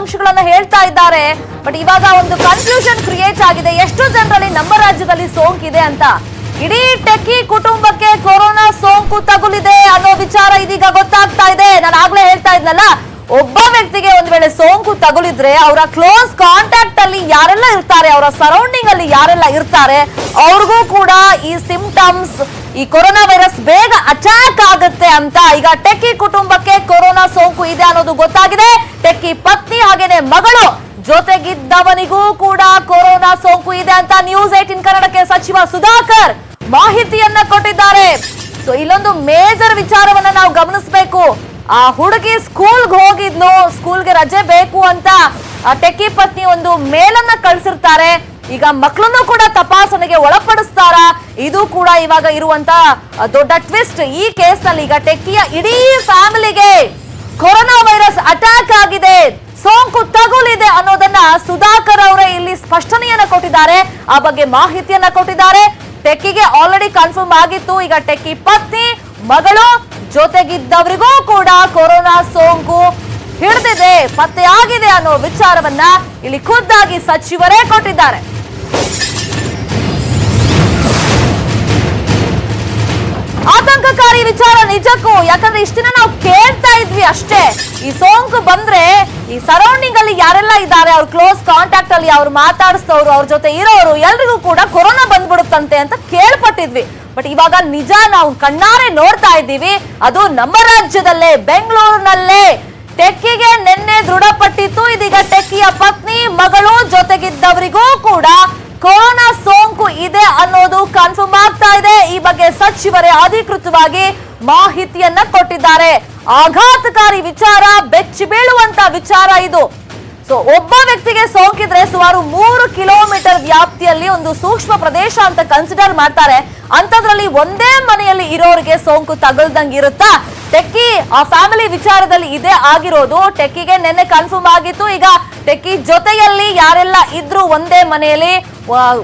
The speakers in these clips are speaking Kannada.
ಅಂಶಗಳನ್ನ ಹೇಳ್ತಾ ಇದ್ದಾರೆ. ಬಟ್ ಇವಾಗ ಒಂದು ಕನ್ಫ್ಯೂಷನ್ ಕ್ರಿಯೇಟ್ ಆಗಿದೆ, ಎಷ್ಟು ಜನರಲ್ಲಿ ನಮ್ಮ ರಾಜ್ಯದಲ್ಲಿ ಸೋಂಕಿದೆ ಅಂತ. ಇಡೀ ಟೆಕ್ಕಿ ಕುಟುಂಬಕ್ಕೆ ಕೊರೋನಾ ಸೋಂಕು ತಗುಲಿದೆ ಅನ್ನೋ ವಿಚಾರ ಇದೀಗ ಗೊತ್ತಾಗ್ತಾ ಇದೆ. ನಾನು ಆಗ್ಲೇ ಹೇಳ್ತಾ ಇದ್ನಲ್ಲ, ಒಬ್ಬ ವ್ಯಕ್ತಿಗೆ ಒಂದ್ ವೇಳೆ ಸೋಂಕು ತಗುಲಿದ್ರೆ ಅವರ ಕ್ಲೋಸ್ ಕಾಂಟ್ಯಾಕ್ಟ್ ಅಲ್ಲಿ ಯಾರೆಲ್ಲ ಇರ್ತಾರೆ, ಅವರ ಸರೌಂಡಿಂಗ್ ಅಲ್ಲಿ ಯಾರೆಲ್ಲ ಇರ್ತಾರೆ, ಅವ್ರಿಗೂ ಕೂಡ ಈ ಸಿಂಪ್ಟಮ್ಸ್, ಈ ಕೊರೋನಾ ವೈರಸ್ ಬೇಗ ಅಟ್ಯಾಕ್ ಆಗುತ್ತೆ ಅಂತ ಈಗ ಟೆಕ್ಕಿ ಕುಟುಂಬಕ್ಕೆ ಕೊರೋನಾ ಸೋಂಕು ಇದೆ ಅನ್ನೋದು ಗೊತ್ತಾಗಿದೆ. ಟೆಕ್ಕಿ ಪತ್ನಿ ಹಾಗೇನೆ ಮಗಳು ಜೊತೆಗಿದ್ದವನಿಗೂ ಕೂಡ ಕೊರೋನಾ ಸೋಂಕು ಇದೆ ಅಂತ ನ್ಯೂಸ್ 18 ಕನ್ನಡಕ್ಕೆ ಸಚಿವ ಸುಧಾಕರ್ ಮಾಹಿತಿಯನ್ನ ಕೊಟ್ಟಿದ್ದಾರೆ. ಸೊ ಇಲ್ಲೊಂದು ಮೇಜರ್ ವಿಚಾರವನ್ನ ನಾವು ಗಮನಿಸಬೇಕು. ಆ ಹುಡುಗಿ ಸ್ಕೂಲ್ಗೆ ಹೋಗಿದ್ಲು, ಸ್ಕೂಲ್ಗೆ ರಜೆ ಬೇಕು ಅಂತ ಆ ಟೆಕ್ಕಿ ಪತ್ನಿ ಒಂದು ಮೇಲನ್ನ ಕಳಿಸಿರ್ತಾರೆ. ಈಗ ಮಕ್ಕಳನ್ನು ಕೂಡ ತಪಾಸಣೆಗೆ ಒಳಪಡಿಸ್ತಾರ. ಇದು ಕೂಡ ಇವಾಗ ಇರುವಂತ ದೊಡ್ಡ ಟ್ವಿಸ್ಟ್. ಈ ಕೇಸ್ ನಲ್ಲಿ ಈಗ ಟೆಕ್ಕಿಯ ಇಡೀ ಫ್ಯಾಮಿಲಿಗೆ ಕೊರೋನಾ ವೈರಸ್ ಅಟ್ಯಾಕ್ ಆಗಿದೆ, ಸೋಂಕು ತಗುಲಿದೆ ಅನ್ನೋದನ್ನ ಸುಧಾಕರ್ ಅವರೇ ಇಲ್ಲಿ ಸ್ಪಷ್ಟನೆಯನ್ನ ಕೊಟ್ಟಿದ್ದಾರೆ. ಆ ಬಗ್ಗೆ ಮಾಹಿತಿಯನ್ನ ಕೊಟ್ಟಿದ್ದಾರೆ. ಟೆಕ್ಕಿಗೆ ಆಲ್ರೆಡಿ ಕನ್ಫರ್ಮ್ ಆಗಿತ್ತು. ಈಗ ಟೆಕ್ಕಿ ಪತ್ನಿ ಮಗಳು ಜೊತೆಗಿದ್ದವರಿಗೂ ಕೂಡ ಕೊರೋನಾ ಸೋಂಕು ಹಿಡಿದಿದೆ, ಪತ್ತೆಯಾಗಿದೆ ಅನ್ನೋ ವಿಚಾರವನ್ನ ಇಲ್ಲಿ ಖುದ್ದಾಗಿ ಸಚಿವರೇ ಕೊಟ್ಟಿದ್ದಾರೆ. ಆತಂಕಕಾರಿ ವಿಚಾರ ನಿಜಕ್ಕೂ. ಯಾಕಂದ್ರೆ ಇಷ್ಟ ದಿನ ನಾವು ಕೇಳ್ತಾ ಇದ್ವಿ ಅಷ್ಟೇ, ಈ ಸೋಂಕು ಬಂದ್ರೆ ಈ ಸರೌಂಡಿಂಗ್ ಅಲ್ಲಿ ಯಾರೆಲ್ಲ ಇದ್ದಾರೆ, ಅವ್ರ ಕ್ಲೋಸ್ ಕಾಂಟ್ಯಾಕ್ಟ್ ಅಲ್ಲಿ ಅವ್ರು ಮಾತಾಡಿಸ್ತವ್ರು, ಅವ್ರ ಜೊತೆ ಇರೋರು ಎಲ್ರಿಗೂ ಕೂಡ ಕೊರೋನಾ ಬಂದ್ಬಿಡುತ್ತಂತೆ ಅಂತ ಕೇಳ್ಪಟ್ಟಿದ್ವಿ. ಬಟ್ ಇವಾಗ ನಿಜ ನಾವು ಕಣ್ಣಾರೆ ನೋಡ್ತಾ ಇದ್ದೀವಿ. ಅದು ನಮ್ಮ ರಾಜ್ಯದಲ್ಲೇ, ಬೆಂಗಳೂರಿನಲ್ಲೇ ಟೆಕ್ಕಿಗೆ ನಿನ್ನೆ ದೃಢಪಟ್ಟಿತ್ತು. ಇದೀಗ ಟೆಕ್ಕಿಯ ಪತ್ನಿ ಮಗಳು ಜೊತೆಗಿದ್ದವರಿಗೂ ಕೂಡ ಕೊರೋನಾ ಸೋಂಕು ಇದೆ ಅನ್ನೋದು ಕನ್ಫರ್ಮ್ ಆಗ್ತಾ ಇದೆ. ಈ ಬಗ್ಗೆ ಸಚಿವರೇ ಅಧಿಕೃತವಾಗಿ ಮಾಹಿತಿಯನ್ನ ಕೊಟ್ಟಿದ್ದಾರೆ. ಆಘಾತಕಾರಿ ವಿಚಾರ, ಬೆಚ್ಚಿ ಬೀಳುವಂತ ವಿಚಾರ ಇದು. ಸೊ ಒಬ್ಬ ವ್ಯಕ್ತಿಗೆ ಸೋಂಕಿದ್ರೆ ಸುಮಾರು 3 ಕಿಲೋಮೀಟರ್ ವ್ಯಾಪ್ತಿಯಲ್ಲಿ ಒಂದು ಸೂಕ್ಷ್ಮ ಪ್ರದೇಶ ಅಂತ ಕನ್ಸಿಡರ್ ಮಾಡ್ತಾರೆ. ಅಂತದ್ರಲ್ಲಿ ಒಂದೇ ಮನೆಯಲ್ಲಿ ಇರೋರಿಗೆ ಸೋಂಕು ತಗಲ್ದಂಗೆ ಇರುತ್ತಾ? ಟೆಕ್ಕಿ ಆ ಫ್ಯಾಮಿಲಿ ವಿಚಾರದಲ್ಲಿ ಇದೇ ಆಗಿರೋದು. ಟೆಕ್ಕಿಗೆ ನಿನ್ನೆ ಕನ್ಫರ್ಮ್ ಆಗಿತ್ತು. ಈಗ ಟೆಕ್ಕಿ ಜೊತೆಯಲ್ಲಿ ಯಾರೆಲ್ಲ ಇದ್ರು ಒಂದೇ ಮನೆಯಲ್ಲಿ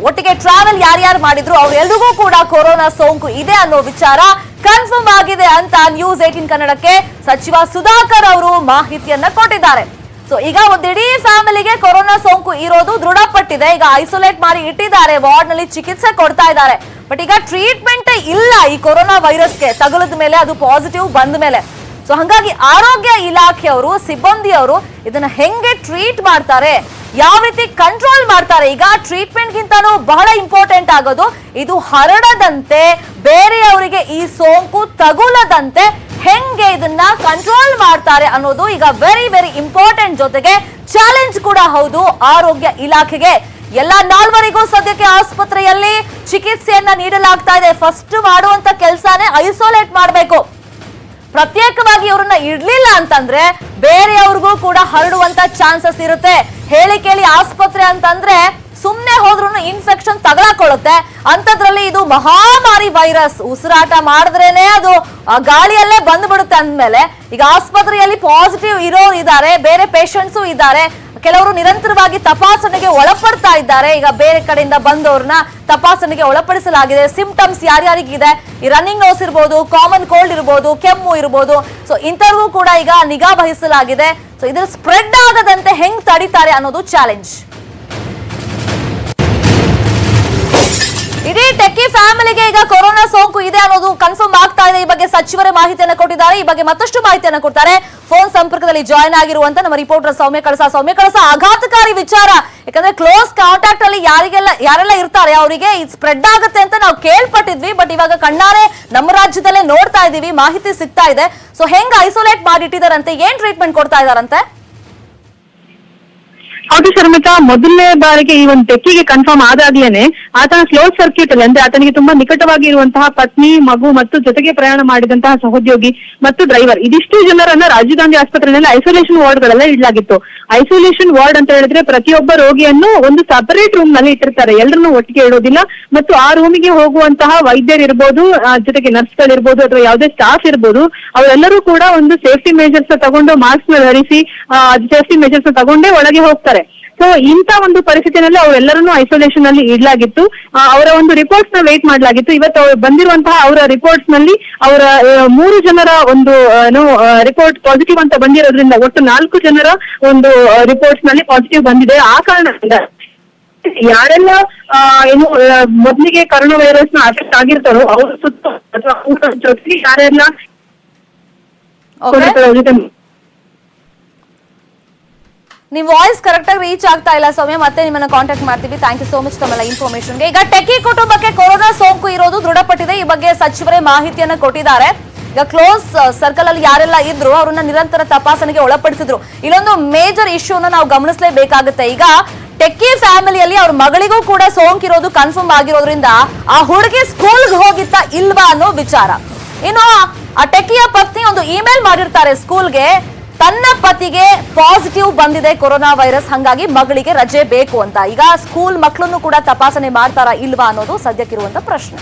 ಒಟ್ಟಿಗೆ ಟ್ರಾವೆಲ್ ಯಾರ್ಯಾರು ಮಾಡಿದ್ರು ಅವ್ರೆಲ್ರಿಗೂ ಕೂಡ ಕೊರೋನಾ ಸೋಂಕು ಇದೆ ಅನ್ನೋ ವಿಚಾರ ಕನ್ಫರ್ಮ್ ಆಗಿದೆ ಅಂತ ನ್ಯೂಸ್ 18 ಕನ್ನಡಕ್ಕೆ ಸಚಿವ ಸುಧಾಕರ್ ಅವರು ಮಾಹಿತಿಯನ್ನ ಕೊಟ್ಟಿದ್ದಾರೆ. ಸೊ ಈಗ ಒಂದಿಡೀ ಫ್ಯಾಮಿಲಿಗೆ ಕೊರೋನಾ ಸೋಂಕು ಇರೋದು ದೃಢಪಟ್ಟಿದೆ. ಈಗ ಐಸೋಲೇಟ್ ಮಾಡಿ ಇಟ್ಟಿದ್ದಾರೆ, ವಾರ್ಡ್ ನಲ್ಲಿ ಚಿಕಿತ್ಸೆ ಕೊಡ್ತಾ ಇದ್ದಾರೆ. ಬಟ್ ಈಗ ಟ್ರೀಟ್ಮೆಂಟ್ ಇಲ್ಲ ಈ ಕೊರೋನಾ ವೈರಸ್ಗೆ ತಗುಲಿದ ಮೇಲೆ, ಅದು ಪಾಸಿಟಿವ್ ಬಂದ ಮೇಲೆ. ಸೊ ಹಾಗಾಗಿ ಆರೋಗ್ಯ ಇಲಾಖೆಯವರು, ಸಿಬ್ಬಂದಿಯವರು ಇದನ್ನ ಹೆಂಗೆ ಟ್ರೀಟ್ ಮಾಡ್ತಾರೆ, ಯಾವ ರೀತಿ ಕಂಟ್ರೋಲ್ ಮಾಡ್ತಾರೆ? ಈಗ ಟ್ರೀಟ್ಮೆಂಟ್ ಗಿಂತನೂ ಬಹಳ ಇಂಪಾರ್ಟೆಂಟ್ ಆಗೋದು ಇದು ಹರಡದಂತೆ, ಬೇರೆಯವರಿಗೆ ಈ ಸೋಂಕು ತಗುಲದಂತೆ ಹೆಂಗೆ ಇದನ್ನ ಕಂಟ್ರೋಲ್ ಮಾಡ್ತಾರೆ ಅನ್ನೋದು ಈಗ ವೆರಿ ವೆರಿ ಇಂಪಾರ್ಟೆಂಟ್. ಜೊತೆಗೆ ಚಾಲೆಂಜ್ ಕೂಡ ಹೌದು ಆರೋಗ್ಯ ಇಲಾಖೆಗೆ. ಎಲ್ಲ 4ವರಿಗೂ ಸದ್ಯಕ್ಕೆ ಆಸ್ಪತ್ರೆಯಲ್ಲಿ ಚಿಕಿತ್ಸೆಯನ್ನ ನೀಡಲಾಗ್ತಾ ಇದೆ. ಫಸ್ಟ್ ಮಾಡುವಂತ ಕೆಲಸನೇ ಐಸೋಲೇಟ್ ಮಾಡಬೇಕು. ಪ್ರತ್ಯೇಕವಾಗಿ ಇವ್ರನ್ನ ಇಡ್ಲಿಲ್ಲ ಅಂತಂದ್ರೆ ಬೇರೆಯವ್ರಿಗೂ ಕೂಡ ಹರಡುವಂತ ಚಾನ್ಸಸ್ ಇರುತ್ತೆ. ಹೇಳಿ ಕೇಳಿ ಆಸ್ಪತ್ರೆ ಅಂತಂದ್ರೆ ಸುಮ್ನೆ ಹೋದ್ರೂ ಇನ್ಫೆಕ್ಷನ್ ತಗಲಾಕೊಳ್ಳುತ್ತೆ. ಅಂತದ್ರಲ್ಲಿ ಇದು ಮಹಾಮಾರಿ ವೈರಸ್, ಉಸಿರಾಟ ಮಾಡಿದ್ರೇನೆ ಅದು ಗಾಳಿಯಲ್ಲೇ ಬಂದ್ಬಿಡುತ್ತೆ ಅಂದ್ಮೇಲೆ ಈಗ ಆಸ್ಪತ್ರೆಯಲ್ಲಿ ಪಾಸಿಟಿವ್ ಇರೋರು ಇದ್ದಾರೆ, ಬೇರೆ ಪೇಷಂಟ್ಸು ಇದ್ದಾರೆ, ಕೆಲವರು ನಿರಂತರವಾಗಿ ತಪಾಸಣೆಗೆ ಒಳಪಡ್ತಾ ಇದ್ದಾರೆ. ಈಗ ಬೇರೆ ಕಡೆಯಿಂದ ಬಂದವ್ರನ್ನ ತಪಾಸಣೆಗೆ ಒಳಪಡಿಸಲಾಗಿದೆ. ಸಿಂಪ್ಟಮ್ಸ್ ಯಾರ್ಯಾರಿಗಿದೆ, ಈ ರನ್ನಿಂಗ್ ನೋಸ್ ಇರ್ಬೋದು, ಕಾಮನ್ ಕೋಲ್ಡ್ ಇರ್ಬೋದು, ಕೆಮ್ಮು ಇರ್ಬೋದು, ಸೊ ಇಂಥವ್ರಿಗೂ ಕೂಡ ಈಗ ನಿಗಾ ವಹಿಸಲಾಗಿದೆ. ಸೊ ಇದ್ರ ಸ್ಪ್ರೆಡ್ ಆಗದಂತೆ ಹೆಂಗ್ ತಡಿತಾರೆ ಅನ್ನೋದು ಚಾಲೆಂಜ್. ಇಡೀ ಟೆಕ್ಕಿ ಫ್ಯಾಮಿಲಿಗೆ ಈಗ ಕೊರೋನಾ ಸೋಂಕು ಇದೆ ಅನ್ನೋದು ಕನ್ಫರ್ಮ್ ಆಗ್ತಾ ಇದೆ. ಈ ಬಗ್ಗೆ ಸಚಿವರೇ ಮಾಹಿತಿಯನ್ನು ಕೊಟ್ಟಿದ್ದಾರೆ. ಈ ಬಗ್ಗೆ ಮತ್ತಷ್ಟು ಮಾಹಿತಿಯನ್ನು ಕೊಡ್ತಾರೆ. ಫೋನ್ ಸಂಪರ್ಕದಲ್ಲಿ ಜಾಯ್ನ್ ಆಗಿರುವಂತ ನಮ್ಮ ರಿಪೋರ್ಟರ್ ಸೌಮ್ಯ ಕಳಸ. ಆಘಾತಕಾರಿ ವಿಚಾರ. ಯಾಕಂದ್ರೆ ಕ್ಲೋಸ್ ಕಾಂಟ್ಯಾಕ್ಟ್ ಅಲ್ಲಿ ಯಾರೆಲ್ಲ ಇರ್ತಾರೆ ಅವರಿಗೆ ಸ್ಪ್ರೆಡ್ ಆಗುತ್ತೆ ಅಂತ ನಾವು ಕೇಳ್ಪಟ್ಟಿದ್ವಿ. ಬಟ್ ಇವಾಗ ಕಣ್ಣಾರೆ ನಮ್ಮ ರಾಜ್ಯದಲ್ಲೇ ನೋಡ್ತಾ ಇದೀವಿ, ಮಾಹಿತಿ ಸಿಗ್ತಾ ಇದೆ. ಸೊ ಹೆಂಗ್ ಐಸೋಲೇಟ್ ಮಾಡಿಟ್ಟಿದಾರಂತೆ, ಏನ್ ಟ್ರೀಟ್ಮೆಂಟ್ ಕೊಡ್ತಾ ಇದಾರಂತೆ? ಹೌದು ಶರ್ಮಿತಾ, ಮೊದಲನೇ ಬಾರಿಗೆ ಈ ಒಂದು ಟೆಕ್ಕಿಗೆ ಕನ್ಫರ್ಮ್ ಆದಾಗ್ಲೇನೆ ಆತನ ಕ್ಲೋಸ್ ಸರ್ಕ್ಯೂಟ್ ಅಲ್ಲಿ, ಅಂದ್ರೆ ಆತನಿಗೆ ತುಂಬಾ ನಿಕಟವಾಗಿ ಇರುವಂತಹ ಪತ್ನಿ, ಮಗು ಮತ್ತು ಜೊತೆಗೆ ಪ್ರಯಾಣ ಮಾಡಿದಂತಹ ಸಹೋದ್ಯೋಗಿ ಮತ್ತು ಡ್ರೈವರ್, ಇದಿಷ್ಟು ಜನರನ್ನ ರಾಜೀವ್ ಗಾಂಧಿ ಆಸ್ಪತ್ರೆಯಲ್ಲಿ ಐಸೋಲೇಷನ್ ವಾರ್ಡ್ ಗಳೆಲ್ಲ ಇಡಲಾಗಿತ್ತು. ಐಸೋಲೇಷನ್ ವಾರ್ಡ್ ಅಂತ ಹೇಳಿದ್ರೆ ಪ್ರತಿಯೊಬ್ಬ ರೋಗಿಯನ್ನು ಒಂದು ಸಪರೇಟ್ ರೂಮ್ ನಲ್ಲಿ ಇಟ್ಟಿರ್ತಾರೆ, ಎಲ್ಲರನ್ನು ಒಟ್ಟಿಗೆ ಇಡೋದಿಲ್ಲ. ಮತ್ತು ಆ ರೂಮಿಗೆ ಹೋಗುವಂತಹ ವೈದ್ಯರು ಇರ್ಬೋದು, ಜೊತೆಗೆ ನರ್ಸ್ಗಳು ಇರ್ಬೋದು ಅಥವಾ ಯಾವುದೇ ಸ್ಟಾಫ್ ಇರ್ಬೋದು, ಅವರೆಲ್ಲರೂ ಕೂಡ ಒಂದು ಸೇಫ್ಟಿ ಮೆಜರ್ಸ್ ತಗೊಂಡು ಮಾಸ್ಕ್ ಧರಿಸಿ ಸೇಫ್ಟಿ ಮೆಜರ್ಸ್ ತಗೊಂಡೇ ಒಳಗೆ ಹೋಗ್ತಾರೆ. ಸೊ ಇಂತ ಒಂದು ಪರಿಸ್ಥಿತಿನಲ್ಲಿ ಅವರೆಲ್ಲರನ್ನೂ ಐಸೋಲೇಷನ್ ಅಲ್ಲಿ ಇಡ್ಲಾಗಿತ್ತು. ಅವರ ಒಂದು ರಿಪೋರ್ಟ್ಸ್ ನ ವೇಟ್ ಮಾಡಲಾಗಿತ್ತು. ಇವತ್ತು ಬಂದಿರುವಂತಹ ಅವರ ರಿಪೋರ್ಟ್ಸ್ ನಲ್ಲಿ ಅವರ 3 ಜನರ ಒಂದು ರಿಪೋರ್ಟ್ ಪಾಸಿಟಿವ್ ಅಂತ ಬಂದಿರೋದ್ರಿಂದ ಒಟ್ಟು 4 ಜನರ ಒಂದು ರಿಪೋರ್ಟ್ಸ್ ನಲ್ಲಿ ಪಾಸಿಟಿವ್ ಬಂದಿದೆ. ಆ ಕಾರಣದಿಂದ ಯಾರೆಲ್ಲ ಏನು ಮೊದಲಿಗೆ ಕರೋನಾ ವೈರಸ್ ನ ಅಫೆಕ್ಟ್ ಆಗಿರ್ತಾರೋ ಅವ್ರ ಸುತ್ತ ಅಥವಾ ಅವ್ರ ಜೊತೆಗೆ ಯಾರೆಲ್ಲ ನಿಮ್ ವಾಯ್ಸ್ ಕರೆಕ್ಟ್ ಆಗಿ ರೀಚ್ ಆಗ್ತಾ ಇಲ್ಲ ಸೌಮ್ಯ, ಮತ್ತೆ ನಿಮ್ಮನ್ನ ಕಾಂಟ್ಯಾಕ್ಟ್ ಮಾಡ್ತೀವಿ. ಥ್ಯಾಂಕ್ ಯು ಸೋ ಮಚ್ ತಮ್ಮೆಲ್ಲ ಇನ್ಫಾರ್ಮೇಶನ್ಗೆ. ಈಗ ಟೆಕ್ಕಿ ಕುಟುಂಬಕ್ಕೆ ಕೊರೋನಾ ಸೋಂಕು ಇರೋದು ದೃಢಪಟ್ಟಿದೆ. ಈ ಬಗ್ಗೆ ಸಚಿವರೇ ಮಾಹಿತಿಯನ್ನ ಕೊಟ್ಟಿದ್ದಾರೆ. ಈಗ ಕ್ಲೋಸ್ ಸರ್ಕಲ್ ಅಲ್ಲಿ ಯಾರೆಲ್ಲ ಇದ್ರು ಅವ್ರನ್ನ ನಿರಂತರ ತಪಾಸಣೆಗೆ ಒಳಪಡಿಸಿದ್ರು. ಇಲ್ಲೊಂದು ಮೇಜರ್ ಇಶ್ಯೂನ ನಾವು ಗಮನಿಸಲೇಬೇಕಾಗುತ್ತೆ. ಈಗ ಟೆಕ್ಕಿ ಫ್ಯಾಮಿಲಿಯಲ್ಲಿ ಅವ್ರ ಮಗಳಿಗೂ ಕೂಡ ಸೋಂಕಿರೋದು ಕನ್ಫರ್ಮ್ ಆಗಿರೋದ್ರಿಂದ ಆ ಹುಡುಗಿ ಸ್ಕೂಲ್ಗೆ ಹೋಗಿತ್ತಾ ಇಲ್ವಾ ಅನ್ನೋ ವಿಚಾರ. ಇನ್ನು ಆ ಟೆಕ್ಕಿಯ ಪತ್ನಿ ಒಂದು ಇಮೇಲ್ ಮಾಡಿರ್ತಾರೆ ಸ್ಕೂಲ್ಗೆ, ತನ್ನ ಪತಿಗೆ ಪಾಸಿಟಿವ್ ಬಂದಿದೆ ಕೊರೋನಾ ವೈರಸ್, ಹಂಗಾಗಿ ಮಗಳಿಗೆ ರಜೆ ಬೇಕು ಅಂತ. ಈಗ ಸ್ಕೂಲ್ ಮಕ್ಕಳನ್ನು ಕೂಡ ತಪಾಸಣೆ ಮಾಡ್ತಾರಾ ಇಲ್ವಾ ಅನ್ನೋದು ಸದ್ಯಕ್ಕಿರುವಂತ ಪ್ರಶ್ನೆ.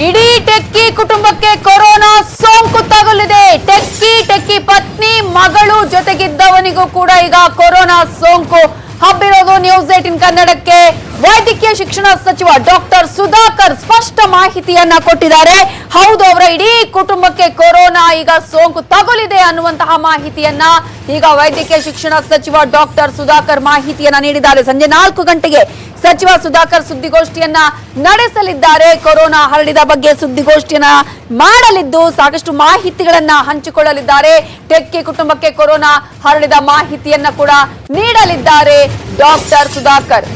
ಇಡೀ ಟೆಕ್ಕಿ ಕುಟುಂಬಕ್ಕೆ ಕೊರೋನಾ ಸೋಂಕು ತಗುಲಿದೆ. ಟೆಕ್ಕಿ ಪತ್ನಿ, ಮಗಳು ಜೊತೆಗಿದ್ದವನಿಗೂ ಕೂಡ ಈಗ ಕೊರೋನಾ ಸೋಂಕು ಹಬ್ಬಿರೋದು. ನ್ಯೂಸ್ 18 ಕನ್ನಡಕ್ಕೆ ವೈದ್ಯಕೀಯ ಶಿಕ್ಷಣ ಸಚಿವ ಡಾಕ್ಟರ್ ಸುಧಾಕರ್ ಸ್ಪಷ್ಟ ಮಾಹಿತಿಯನ್ನ ಕೊಟ್ಟಿದ್ದಾರೆ. ಹೌದು, ಅವರ ಇಡೀ ಕುಟುಂಬಕ್ಕೆ ಕೊರೋನಾ ಈಗ ಸೋಂಕು ತಗುಲಿದೆ ಅನ್ನುವಂತಹ ಮಾಹಿತಿಯನ್ನ ಈಗ ವೈದ್ಯಕೀಯ ಶಿಕ್ಷಣ ಸಚಿವ ಡಾಕ್ಟರ್ ಸುಧಾಕರ್ ಮಾಹಿತಿಯನ್ನ ನೀಡಿದ್ದಾರೆ. ಸಂಜೆ 4 ಗಂಟೆಗೆ ಸಚಿವ ಸುಧಾಕರ್ ಸುದ್ದಿಗೋಷ್ಠಿಯನ್ನ ನಡೆಸಲಿದ್ದಾರೆ. ಕೊರೋನಾ ಹರಡಿದ ಬಗ್ಗೆ ಸುದ್ದಿಗೋಷ್ಠಿಯನ್ನ ಮಾಡಲಿದ್ದು ಸಾಕಷ್ಟು ಮಾಹಿತಿಗಳನ್ನ ಹಂಚಿಕೊಳ್ಳಲಿದ್ದಾರೆ. ಟೆಕ್ಕಿ ಕುಟುಂಬಕ್ಕೆ ಕೊರೋನಾ ಹರಡಿದ ಮಾಹಿತಿಯನ್ನ ಕೂಡ ನೀಡಲಿದ್ದಾರೆ ಡಾಕ್ಟರ್ ಸುಧಾಕರ್.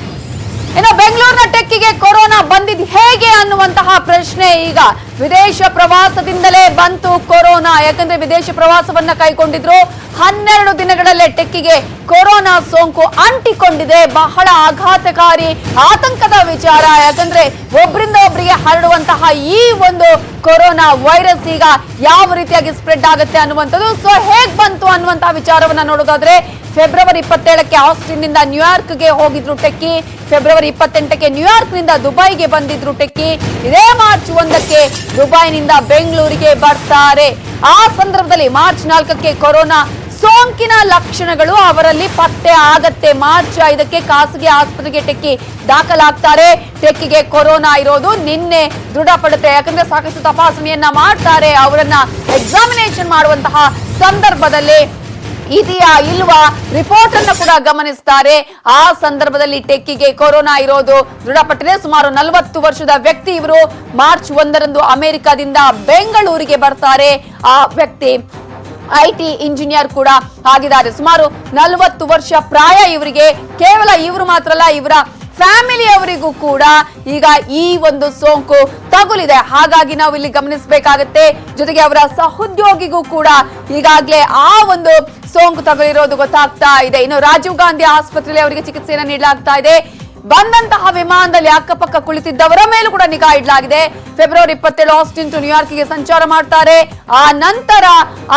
ಇನ್ನು ಬೆಂಗಳೂರಿನ ಟೆಕ್ಕಿಗೆ ಕೊರೋನಾ ಬಂದಿದ್ ಹೇಗೆ ಅನ್ನುವಂತಹ ಪ್ರಶ್ನೆ. ಈಗ ವಿದೇಶ ಪ್ರವಾಸದಿಂದಲೇ ಬಂತು ಕೊರೋನಾ. ಯಾಕಂದ್ರೆ ವಿದೇಶ ಪ್ರವಾಸವನ್ನ ಕೈಗೊಂಡಿದ್ರು. 12 ದಿನಗಳಲ್ಲೇ ಟೆಕ್ಕಿಗೆ ಕೊರೋನಾ ಸೋಂಕು ಅಂಟಿಕೊಂಡಿದೆ. ಬಹಳ ಆಘಾತಕಾರಿ, ಆತಂಕದ ವಿಚಾರ. ಯಾಕಂದ್ರೆ ಒಬ್ಬರಿಂದ ಒಬ್ಬರಿಗೆ ಹರಡುವಂತಹ ಈ ಒಂದು ಕೊರೋನಾ ವೈರಸ್ ಈಗ ಯಾವ ರೀತಿಯಾಗಿ ಸ್ಪ್ರೆಡ್ ಆಗುತ್ತೆ ಅನ್ನುವಂಥದ್ದು. ಸೊ ಹೇಗ್ ಬಂತು ಅನ್ನುವಂತಹ ವಿಚಾರವನ್ನ ನೋಡೋದಾದ್ರೆ, ಫೆಬ್ರವರಿ 27ಕ್ಕೆ ಆಸ್ಟಿನ್ ನಿಂದ ನ್ಯೂಯಾರ್ಕ್ಗೆ ಹೋಗಿದ್ರು ಟೆಕ್ಕಿ. ಫೆಬ್ರವರಿ 28ಕ್ಕೆ ನ್ಯೂಯಾರ್ಕ್ ನಿಂದ ದುಬೈಗೆ ಬಂದಿದ್ರು ಟೆಕ್ಕಿ. ಇದೇ ಮಾರ್ಚ್ 1ಕ್ಕೆ ದುಬೈನಿಂದ ಬೆಂಗಳೂರಿಗೆ ಬರ್ತಾರೆ. ಆ ಸಂದರ್ಭದಲ್ಲಿ ಮಾರ್ಚ್ 4ಕ್ಕೆ ಕೊರೋನಾ ಸೋಂಕಿನ ಲಕ್ಷಣಗಳು ಅವರಲ್ಲಿ ಪತ್ತೆ ಆಗತ್ತೆ. ಮಾರ್ಚ್ 5ಕ್ಕೆ ಖಾಸಗಿ ಆಸ್ಪತ್ರೆಗೆ ಟೆಕ್ಕಿ ದಾಖಲಾಗ್ತಾರೆ. ಟೆಕ್ಕಿಗೆ ಕೊರೋನಾ ಇರೋದು ನಿನ್ನೆ ದೃಢಪಡುತ್ತೆ. ಯಾಕಂದ್ರೆ ಸಾಕಷ್ಟು ತಪಾಸಣೆಯನ್ನ ಮಾಡ್ತಾರೆ. ಅವರನ್ನ ಎಕ್ಸಾಮಿನೇಷನ್ ಮಾಡುವಂತಹ ಸಂದರ್ಭದಲ್ಲಿ ಇದೆಯಾ ಇಲ್ವಾ ರಿಪೋರ್ಟ್ ಅನ್ನು ಕೂಡ ಗಮನಿಸ್ತಾರೆ. ಆ ಸಂದರ್ಭದಲ್ಲಿ ಟೆಕ್ಕಿಗೆ ಕೊರೋನಾ ಇರೋದು ದೃಢಪಟ್ಟಿದೆ. ಸುಮಾರು 40 ವರ್ಷದ ವ್ಯಕ್ತಿ ಇವರು. ಮಾರ್ಚ್ 1ರಂದು ಅಮೆರಿಕದಿಂದ ಬೆಂಗಳೂರಿಗೆ ಬರ್ತಾರೆ. ಆ ವ್ಯಕ್ತಿ IT ಇಂಜಿನಿಯರ್ ಕೂಡ ಆಗಿದ್ದಾರೆ. ಸುಮಾರು 40 ವರ್ಷ ಪ್ರಾಯ ಇವರಿಗೆ. ಕೇವಲ ಇವರು ಮಾತ್ರ ಅಲ್ಲ, ಇವರ ಫ್ಯಾಮಿಲಿಯವರಿಗೂ ಕೂಡ ಈಗ ಈ ಒಂದು ಸೋಂಕು ತಗುಲಿದೆ. ಹಾಗಾಗಿ ನಾವು ಇಲ್ಲಿ ಗಮನಿಸಬೇಕಾಗುತ್ತೆ. ಜೊತೆಗೆ ಅವರ ಸಹೋದ್ಯೋಗಿಗೂ ಕೂಡ ಈಗಾಗಲೇ ಆ ಒಂದು ಸೋಂಕು ತಗುಲಿರೋದು ಗೊತ್ತಾಗ್ತಾ ಇದೆ. ಇನ್ನು ರಾಜೀವ್ ಗಾಂಧಿ ಆಸ್ಪತ್ರೆಯಲ್ಲಿ ಅವರಿಗೆ ಚಿಕಿತ್ಸೆಯನ್ನು ನೀಡಲಾಗ್ತಾ ಇದೆ. ಬಂದಂತಹ ವಿಮಾನದಲ್ಲಿ ಅಕ್ಕಪಕ್ಕ ಕುಳಿತಿದ್ದವರ ಮೇಲೂ ಕೂಡ ನಿಗಾ ಇಡಲಾಗಿದೆ. ಫೆಬ್ರವರಿ 27 ಆಸ್ಟಿನ್ ಟು ನ್ಯೂಯಾರ್ಕ್ಗೆ ಸಂಚಾರ ಮಾಡ್ತಾರೆ. ಆ ನಂತರ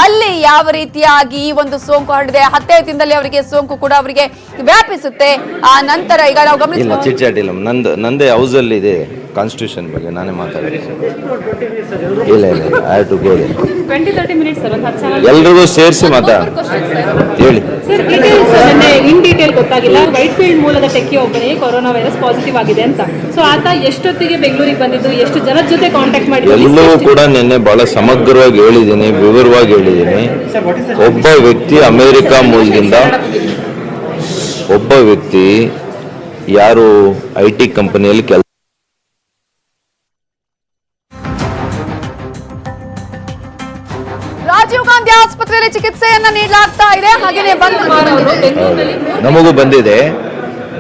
ಅಲ್ಲಿ ಯಾವ ರೀತಿಯಾಗಿ ಈ ಒಂದು ಸೋಂಕು ಹರಡಿದೆ, 15 ದಿನದಲ್ಲಿ ಅವರಿಗೆ ಸೋಂಕು ಕೂಡ ಅವರಿಗೆ ವ್ಯಾಪಿಸುತ್ತೆ. ಆ ನಂತರ ಈಗ ನಾವು ಗಮನಿಸ್ತೀವಿ. ನಂದೇ ಹೌಸ್ ಅಲ್ಲಿ ಇದೆ ಕಾನ್ಸ್ಟಿಟ್ಯೂಷನ್ ಬಗ್ಗೆ ನಾನೇ ಮಾತಾಡಿದೆ. ಇಲ್ಲ I have to go there. 20-30 minutes sir, ಒಂದು 10 ಚಾನಲ್ ಎಲ್ಲರಿಗೂ ಸೇರಿಸಿ ಮಾತಾಡಿ ಹೇಳಿ ಸರ್. ಡೀಟೇಲ್ಸ್ ಇನ್ ಡೀಟೇಲ್ ಗೊತ್ತಾಗಿಲ್ಲ. ವೈಟ್ ಫೀಲ್ಡ್ ಮೂಲದ ಟೆಕ್ಕಿ ಒಬ್ಬನಿಗೆ ಕೊರೋನಾ ವೈರಸ್ ಪಾಸಿಟಿವ್ ಆಗಿದೆ ಅಂತ. ಸೊ ಆತ ಎಷ್ಟೊತ್ತಿಗೆ ಬೆಂಗಳೂರಿಗೆ ಬಂದಿದ್ದು, ಎಷ್ಟು ಜನರ ಜೊತೆ ಕಾಂಟ್ಯಾಕ್ಟ್ ಮಾಡಿದ್ರು, ಎಲ್ಲವೂ ಕೂಡ ನಿನ್ನೆ ಬಹಳ ಸಮಗ್ರವಾಗಿ ಹೇಳಿದ್ದೀನಿ, ವಿವರವಾಗಿ ಹೇಳಿದ್ದೀನಿ. ಒಬ್ಬ ವ್ಯಕ್ತಿ ಅಮೆರಿಕ ಮೂಲದಿಂದ, ಒಬ್ಬ ವ್ಯಕ್ತಿ ಯಾರು IT ಕಂಪನಿಯಲ್ಲಿ ಕೆಲಸ ರಾಜೀವ್ ಗಾಂಧಿ ಆಸ್ಪತ್ರೆಯಲ್ಲಿ ಚಿಕಿತ್ಸೆಯನ್ನ ನೀಡಲಾಗ್ತಾ ಇದೆ. ಹಾಗೆಯೇ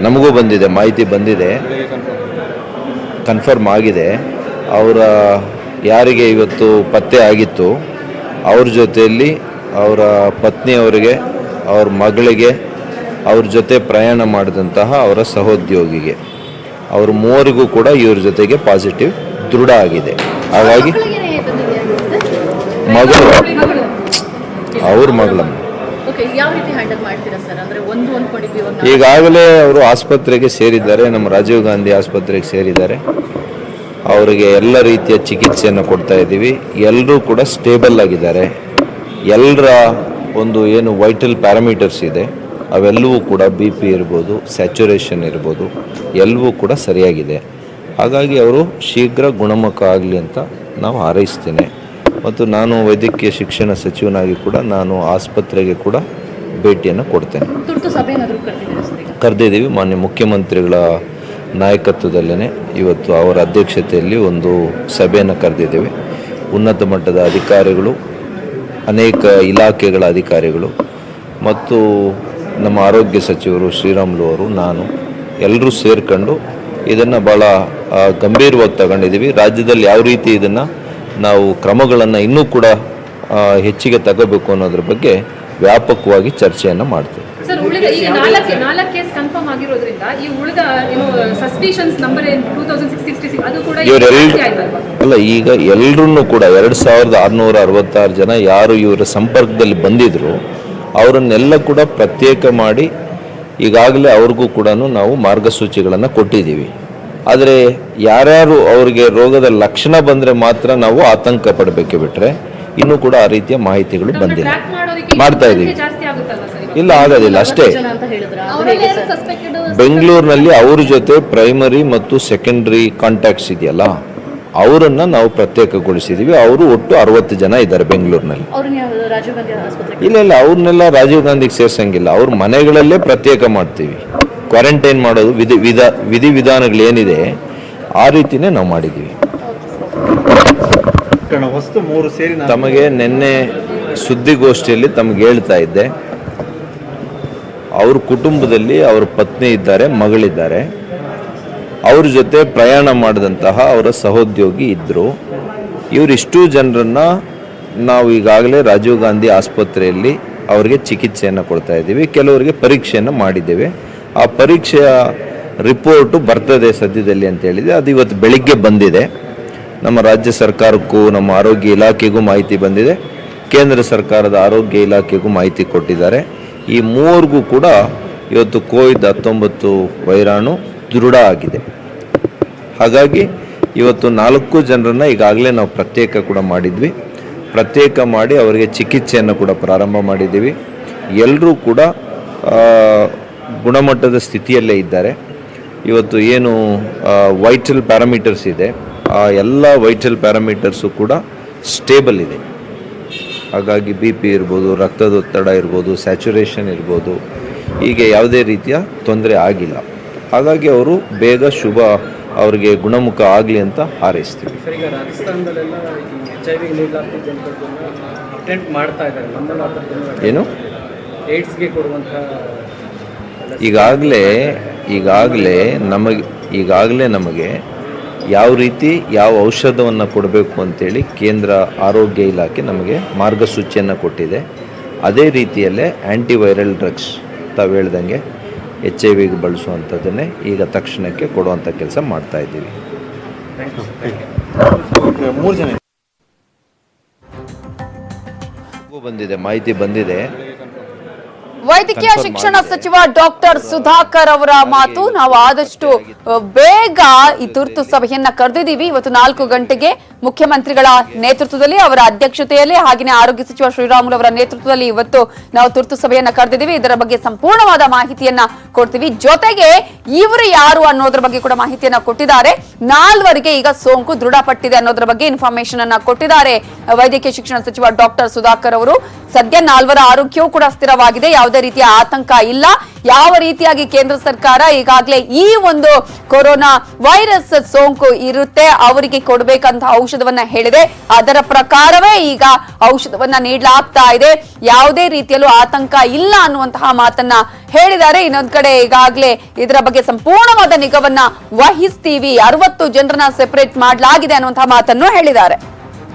ನಮಗೂ ಬಂದಿದೆ ಮಾಹಿತಿ ಬಂದಿದೆ, ಕನ್ಫರ್ಮ್ ಆಗಿದೆ. ಅವರ ಯಾರಿಗೆ ಇವತ್ತು ಪತ್ತೆ ಆಗಿತ್ತು ಅವ್ರ ಜೊತೆಯಲ್ಲಿ ಅವರ ಪತ್ನಿಯವರಿಗೆ, ಅವ್ರ ಮಗಳಿಗೆ, ಅವ್ರ ಜೊತೆ ಪ್ರಯಾಣ ಮಾಡಿದಂತಹ ಅವರ ಸಹೋದ್ಯೋಗಿಗೆ, ಅವ್ರ ಮೂವರಿಗೂ ಕೂಡ ಇವ್ರ ಜೊತೆಗೆ ಪಾಸಿಟಿವ್ ದೃಢ ಆಗಿದೆ. ಹಾಗಾಗಿ ಮಗಳು, ಅವ್ರ ಮಗಳಮ್ಮ ಈಗಾಗಲೇ ಅವರು ಆಸ್ಪತ್ರೆಗೆ ಸೇರಿದ್ದಾರೆ, ನಮ್ಮ ರಾಜೀವ್ ಗಾಂಧಿ ಆಸ್ಪತ್ರೆಗೆ ಸೇರಿದ್ದಾರೆ. ಅವರಿಗೆ ಎಲ್ಲ ರೀತಿಯ ಚಿಕಿತ್ಸೆಯನ್ನು ಕೊಡ್ತಾ ಇದ್ದೀವಿ. ಎಲ್ಲರೂ ಕೂಡ ಸ್ಟೇಬಲ್ ಆಗಿದ್ದಾರೆ. ಎಲ್ಲರ ಒಂದು ಏನು ವೈಟಲ್ ಪ್ಯಾರಾಮೀಟರ್ಸ್ ಇದೆ ಅವೆಲ್ಲವೂ ಕೂಡ BP ಇರ್ಬೋದು, ಸ್ಯಾಚುರೇಷನ್ ಇರ್ಬೋದು, ಎಲ್ಲವೂ ಕೂಡ ಸರಿಯಾಗಿದೆ. ಹಾಗಾಗಿ ಅವರು ಶೀಘ್ರ ಗುಣಮುಖ ಆಗಲಿ ಅಂತ ನಾವು ಹಾರೈಸ್ತೇನೆ. ಮತ್ತು ನಾನು ವೈದ್ಯಕೀಯ ಶಿಕ್ಷಣ ಸಚಿವನಾಗಿ ಕೂಡ ನಾನು ಆಸ್ಪತ್ರೆಗೆ ಕೂಡ ಭೇಟಿಯನ್ನು ಕೊಡ್ತೇನೆ. ಕರೆದಿದ್ದೀವಿ. ಮಾನ್ಯ ಮುಖ್ಯಮಂತ್ರಿಗಳ ನಾಯಕತ್ವದಲ್ಲೇ ಇವತ್ತು ಅವರ ಅಧ್ಯಕ್ಷತೆಯಲ್ಲಿ ಒಂದು ಸಭೆಯನ್ನು ಕರೆದಿದ್ದೇವೆ. ಉನ್ನತ ಮಟ್ಟದ ಅಧಿಕಾರಿಗಳು, ಅನೇಕ ಇಲಾಖೆಗಳ ಅಧಿಕಾರಿಗಳು ಮತ್ತು ನಮ್ಮ ಆರೋಗ್ಯ ಸಚಿವರು ಶ್ರೀರಾಮುಲು ಅವರು, ನಾನು ಎಲ್ಲರೂ ಸೇರ್ಕೊಂಡು ಇದನ್ನು ಭಾಳ ಗಂಭೀರವಾಗಿ ತಗೊಂಡಿದ್ದೀವಿ. ರಾಜ್ಯದಲ್ಲಿ ಯಾವ ರೀತಿ ಇದನ್ನು ನಾವು ಕ್ರಮಗಳನ್ನು ಇನ್ನೂ ಕೂಡ ಹೆಚ್ಚಿಗೆ ತಗೋಬೇಕು ಅನ್ನೋದ್ರ ಬಗ್ಗೆ ವ್ಯಾಪಕವಾಗಿ ಚರ್ಚೆಯನ್ನು ಮಾಡ್ತೀವಿ. ಸರ್, ಉಳಿದ ಈಗ 4 ಕೇಸ್ ಕನ್ಫರ್ಮ್ ಆಗಿರೋದ್ರಿಂದ ಈ ಉಳಿದ ಸಸ್ಪಿಷನ್ಸ್ ನಂಬರ್ 2666 ಅದು ಕೂಡ ಅಲ್ಲ, ಈಗ ಎಲ್ಲರನ್ನೂ ಕೂಡ 2666 ಜನ ಯಾರು ಇವರ ಸಂಪರ್ಕದಲ್ಲಿ ಬಂದಿದ್ರು ಅವರನ್ನೆಲ್ಲ ಕೂಡ ಪ್ರತ್ಯೇಕ ಮಾಡಿ ಈಗಾಗಲೇ ಅವ್ರಿಗೂ ಕೂಡ ನಾವು ಮಾರ್ಗಸೂಚಿಗಳನ್ನು ಕೊಟ್ಟಿದ್ದೀವಿ. ಆದರೆ ಯಾರ್ಯಾರು ಅವರಿಗೆ ರೋಗದ ಲಕ್ಷಣ ಬಂದರೆ ಮಾತ್ರ ನಾವು ಆತಂಕ ಪಡಬೇಕೆ ಬಿಟ್ಟರೆ ಇನ್ನೂ ಕೂಡ ಆ ರೀತಿಯ ಮಾಹಿತಿಗಳು ಬಂದಿಲ್ಲ. ಮಾಡ್ತಾ ಇದ್ದೀವಿ. ಇಲ್ಲ, ಆಗೋದಿಲ್ಲ ಅಷ್ಟೇ. ಬೆಂಗಳೂರಿನಲ್ಲಿ ಅವ್ರ ಜೊತೆ ಪ್ರೈಮರಿ ಮತ್ತು ಸೆಕೆಂಡರಿ ಕಾಂಟ್ಯಾಕ್ಟ್ಸ್ ಇದೆಯಲ್ಲ, ಅವರನ್ನು ನಾವು ಪ್ರತ್ಯೇಕಗೊಳಿಸಿದ್ದೀವಿ. ಅವರು ಒಟ್ಟು 60 ಜನ ಇದ್ದಾರೆ ಬೆಂಗಳೂರಿನಲ್ಲಿ. ಇಲ್ಲ, ಅವ್ರನ್ನೆಲ್ಲ ರಾಜೀವ್ ಗಾಂಧಿಗೆ ಸೇರ್ಸಂಗಿಲ್ಲ. ಅವ್ರ ಮನೆಗಳಲ್ಲೇ ಪ್ರತ್ಯೇಕ ಮಾಡ್ತೀವಿ. ಕ್ವಾರಂಟೈನ್ ಮಾಡೋದು ವಿಧಿವಿಧಾನಗಳೇನಿದೆ ಆ ರೀತಿನೇ ನಾವು ಮಾಡಿದ್ದೀವಿ. ತಮಗೆ ನಿನ್ನೆ ಸುದ್ದಿಗೋಷ್ಠಿಯಲ್ಲಿ ತಮಗೆ ಹೇಳ್ತಾ ಇದ್ದೆ, ಅವ್ರ ಕುಟುಂಬದಲ್ಲಿ ಅವ್ರ ಪತ್ನಿ ಇದ್ದಾರೆ, ಮಗಳಿದ್ದಾರೆ. ಅವ್ರ ಜೊತೆ ಪ್ರಯಾಣ ಮಾಡಿದಂತಹ ಅವರ ಸಹೋದ್ಯೋಗಿ ಇದ್ದರು. ಇವರಿಷ್ಟು ಜನರನ್ನು ನಾವು ಈಗಾಗಲೇ ರಾಜೀವ್ ಗಾಂಧಿ ಆಸ್ಪತ್ರೆಯಲ್ಲಿ ಅವರಿಗೆ ಚಿಕಿತ್ಸೆಯನ್ನು ಕೊಡ್ತಾ ಇದ್ದೀವಿ. ಕೆಲವರಿಗೆ ಪರೀಕ್ಷೆಯನ್ನು ಮಾಡಿದ್ದೇವೆ. ಆ ಪರೀಕ್ಷೆಯ ರಿಪೋರ್ಟು ಬರ್ತದೆ ಸದ್ಯದಲ್ಲಿ ಅಂತ ಹೇಳಿದೆ. ಅದು ಇವತ್ತು ಬೆಳಿಗ್ಗೆ ಬಂದಿದೆ. ನಮ್ಮ ರಾಜ್ಯ ಸರ್ಕಾರಕ್ಕೂ ನಮ್ಮ ಆರೋಗ್ಯ ಇಲಾಖೆಗೂ ಮಾಹಿತಿ ಬಂದಿದೆ. ಕೇಂದ್ರ ಸರ್ಕಾರದ ಆರೋಗ್ಯ ಇಲಾಖೆಗೂ ಮಾಹಿತಿ ಕೊಟ್ಟಿದ್ದಾರೆ. ಈ ಮೂವರಿಗೂ ಕೂಡ ಇವತ್ತು COVID-19 ವೈರಾಣು ದೃಢ ಆಗಿದೆ. ಹಾಗಾಗಿ ಇವತ್ತು 4 ಜನರನ್ನು ಈಗಾಗಲೇ ನಾವು ಪ್ರತ್ಯೇಕ ಕೂಡ ಮಾಡಿದ್ವಿ. ಪ್ರತ್ಯೇಕ ಮಾಡಿ ಅವರಿಗೆ ಚಿಕಿತ್ಸೆಯನ್ನು ಕೂಡ ಪ್ರಾರಂಭ ಮಾಡಿದ್ದೀವಿ. ಎಲ್ಲರೂ ಕೂಡ ಗುಣಮಟ್ಟದ ಸ್ಥಿತಿಯಲ್ಲೇ ಇದ್ದಾರೆ. ಇವತ್ತು ಏನು ವೈಟಲ್ ಪ್ಯಾರಾಮೀಟರ್ಸ್ ಇದೆ, ಆ ಎಲ್ಲ ವೈಟಲ್ ಪ್ಯಾರಾಮೀಟರ್ಸು ಕೂಡ ಸ್ಟೇಬಲ್ ಇದೆ. ಹಾಗಾಗಿ BP ಇರ್ಬೋದು, ರಕ್ತದೊತ್ತಡ ಇರ್ಬೋದು, ಸ್ಯಾಚುರೇಷನ್ ಇರ್ಬೋದು, ಹೀಗೆ ಯಾವುದೇ ರೀತಿಯ ತೊಂದರೆ ಆಗಿಲ್ಲ. ಹಾಗಾಗಿ ಅವರು ಬೇಗ ಅವರಿಗೆ ಗುಣಮುಖ ಆಗಲಿ ಅಂತ ಹಾರೈಸ್ತೀವಿ. ಏನು ಈಗಾಗಲೇ ನಮಗೆ ಯಾವ ರೀತಿ ಯಾವ ಔಷಧವನ್ನು ಕೊಡಬೇಕು ಅಂತೇಳಿ ಕೇಂದ್ರ ಆರೋಗ್ಯ ಇಲಾಖೆ ನಮಗೆ ಮಾರ್ಗಸೂಚಿಯನ್ನು ಕೊಟ್ಟಿದೆ. ಅದೇ ರೀತಿಯಲ್ಲೇ ಆ್ಯಂಟಿವೈರಲ್ ಡ್ರಗ್ಸ್ ತಾವು ಹೇಳ್ದಂಗೆ HIV ಬಳಸುವಂಥದ್ದನ್ನೇ ಈಗ ತಕ್ಷಣಕ್ಕೆ ಕೊಡುವಂಥ ಕೆಲಸ ಮಾಡ್ತಾ ಇದ್ದೀವಿ. ಮಾಹಿತಿ ಬಂದಿದೆ. ವೈದ್ಯಕೀಯ ಶಿಕ್ಷಣ ಸಚಿವ ಡಾಕ್ಟರ್ ಸುಧಾಕರ್ ಅವರ ಮಾತು. ನಾವು ಆದಷ್ಟು ಬೇಗ ಈ ತುರ್ತು ಸಭೆಯನ್ನ ಕರೆದಿದ್ದೀವಿ. ಇವತ್ತು 4 ಗಂಟೆಗೆ ಮುಖ್ಯಮಂತ್ರಿಗಳ ನೇತೃತ್ವದಲ್ಲಿ, ಅವರ ಅಧ್ಯಕ್ಷತೆಯಲ್ಲಿ, ಹಾಗೆಯೇ ಆರೋಗ್ಯ ಸಚಿವ ಶ್ರೀರಾಮುಲು ಅವರ ನೇತೃತ್ವದಲ್ಲಿ ಇವತ್ತು ನಾವು ತುರ್ತು ಸಭೆಯನ್ನ ಕರೆದಿದ್ದೀವಿ. ಇದರ ಬಗ್ಗೆ ಸಂಪೂರ್ಣವಾದ ಮಾಹಿತಿಯನ್ನ ಕೊಡ್ತೀವಿ. ಜೊತೆಗೆ ಇವರು ಯಾರು ಅನ್ನೋದ್ರ ಬಗ್ಗೆ ಕೂಡ ಮಾಹಿತಿಯನ್ನ ಕೊಟ್ಟಿದ್ದಾರೆ. 4 ಈಗ ಸೋಂಕು ದೃಢಪಟ್ಟಿದೆ ಅನ್ನೋದ್ರ ಬಗ್ಗೆ ಇನ್ಫಾರ್ಮೇಶನ್ ಅನ್ನ ಕೊಟ್ಟಿದ್ದಾರೆ ವೈದ್ಯಕೀಯ ಶಿಕ್ಷಣ ಸಚಿವ ಡಾಕ್ಟರ್ ಸುಧಾಕರ್ ಅವರು. ಸದ್ಯ 4 ಆರೋಗ್ಯವೂ ಕೂಡ ಸ್ಥಿರವಾಗಿದೆ, ಯಾವುದೇ ರೀತಿಯ ಆತಂಕ ಇಲ್ಲ. ಯಾವ ರೀತಿಯಾಗಿ ಕೇಂದ್ರ ಸರ್ಕಾರ ಈಗಾಗಲೇ ಈ ಒಂದು ಕೊರೋನಾ ವೈರಸ್ ಸೋಂಕು ಇರುತ್ತೆ ಅವರಿಗೆ ಕೊಡಬೇಕಂತ ಔಷಧವನ್ನ ಹೇಳಿದೆ. ಅದರ ಪ್ರಕಾರವೇ ಈಗ ಔಷಧವನ್ನ ನೀಡಲಾಗ್ತಾ ಇದೆ. ಯಾವುದೇ ರೀತಿಯಲ್ಲೂ ಆತಂಕ ಇಲ್ಲ ಅನ್ನುವಂತಹ ಮಾತನ್ನ ಹೇಳಿದ್ದಾರೆ. ಇನ್ನೊಂದ್ ಕಡೆ ಈಗಾಗಲೇ ಇದರ ಬಗ್ಗೆ ಸಂಪೂರ್ಣವಾದ ನಿಗಾವನ್ನ ವಹಿಸ್ತೀವಿ, 60 ಜನರನ್ನ ಸೆಪರೇಟ್ ಮಾಡಲಾಗಿದೆ ಅನ್ನುವಂತಹ ಮಾತನ್ನು ಹೇಳಿದ್ದಾರೆ.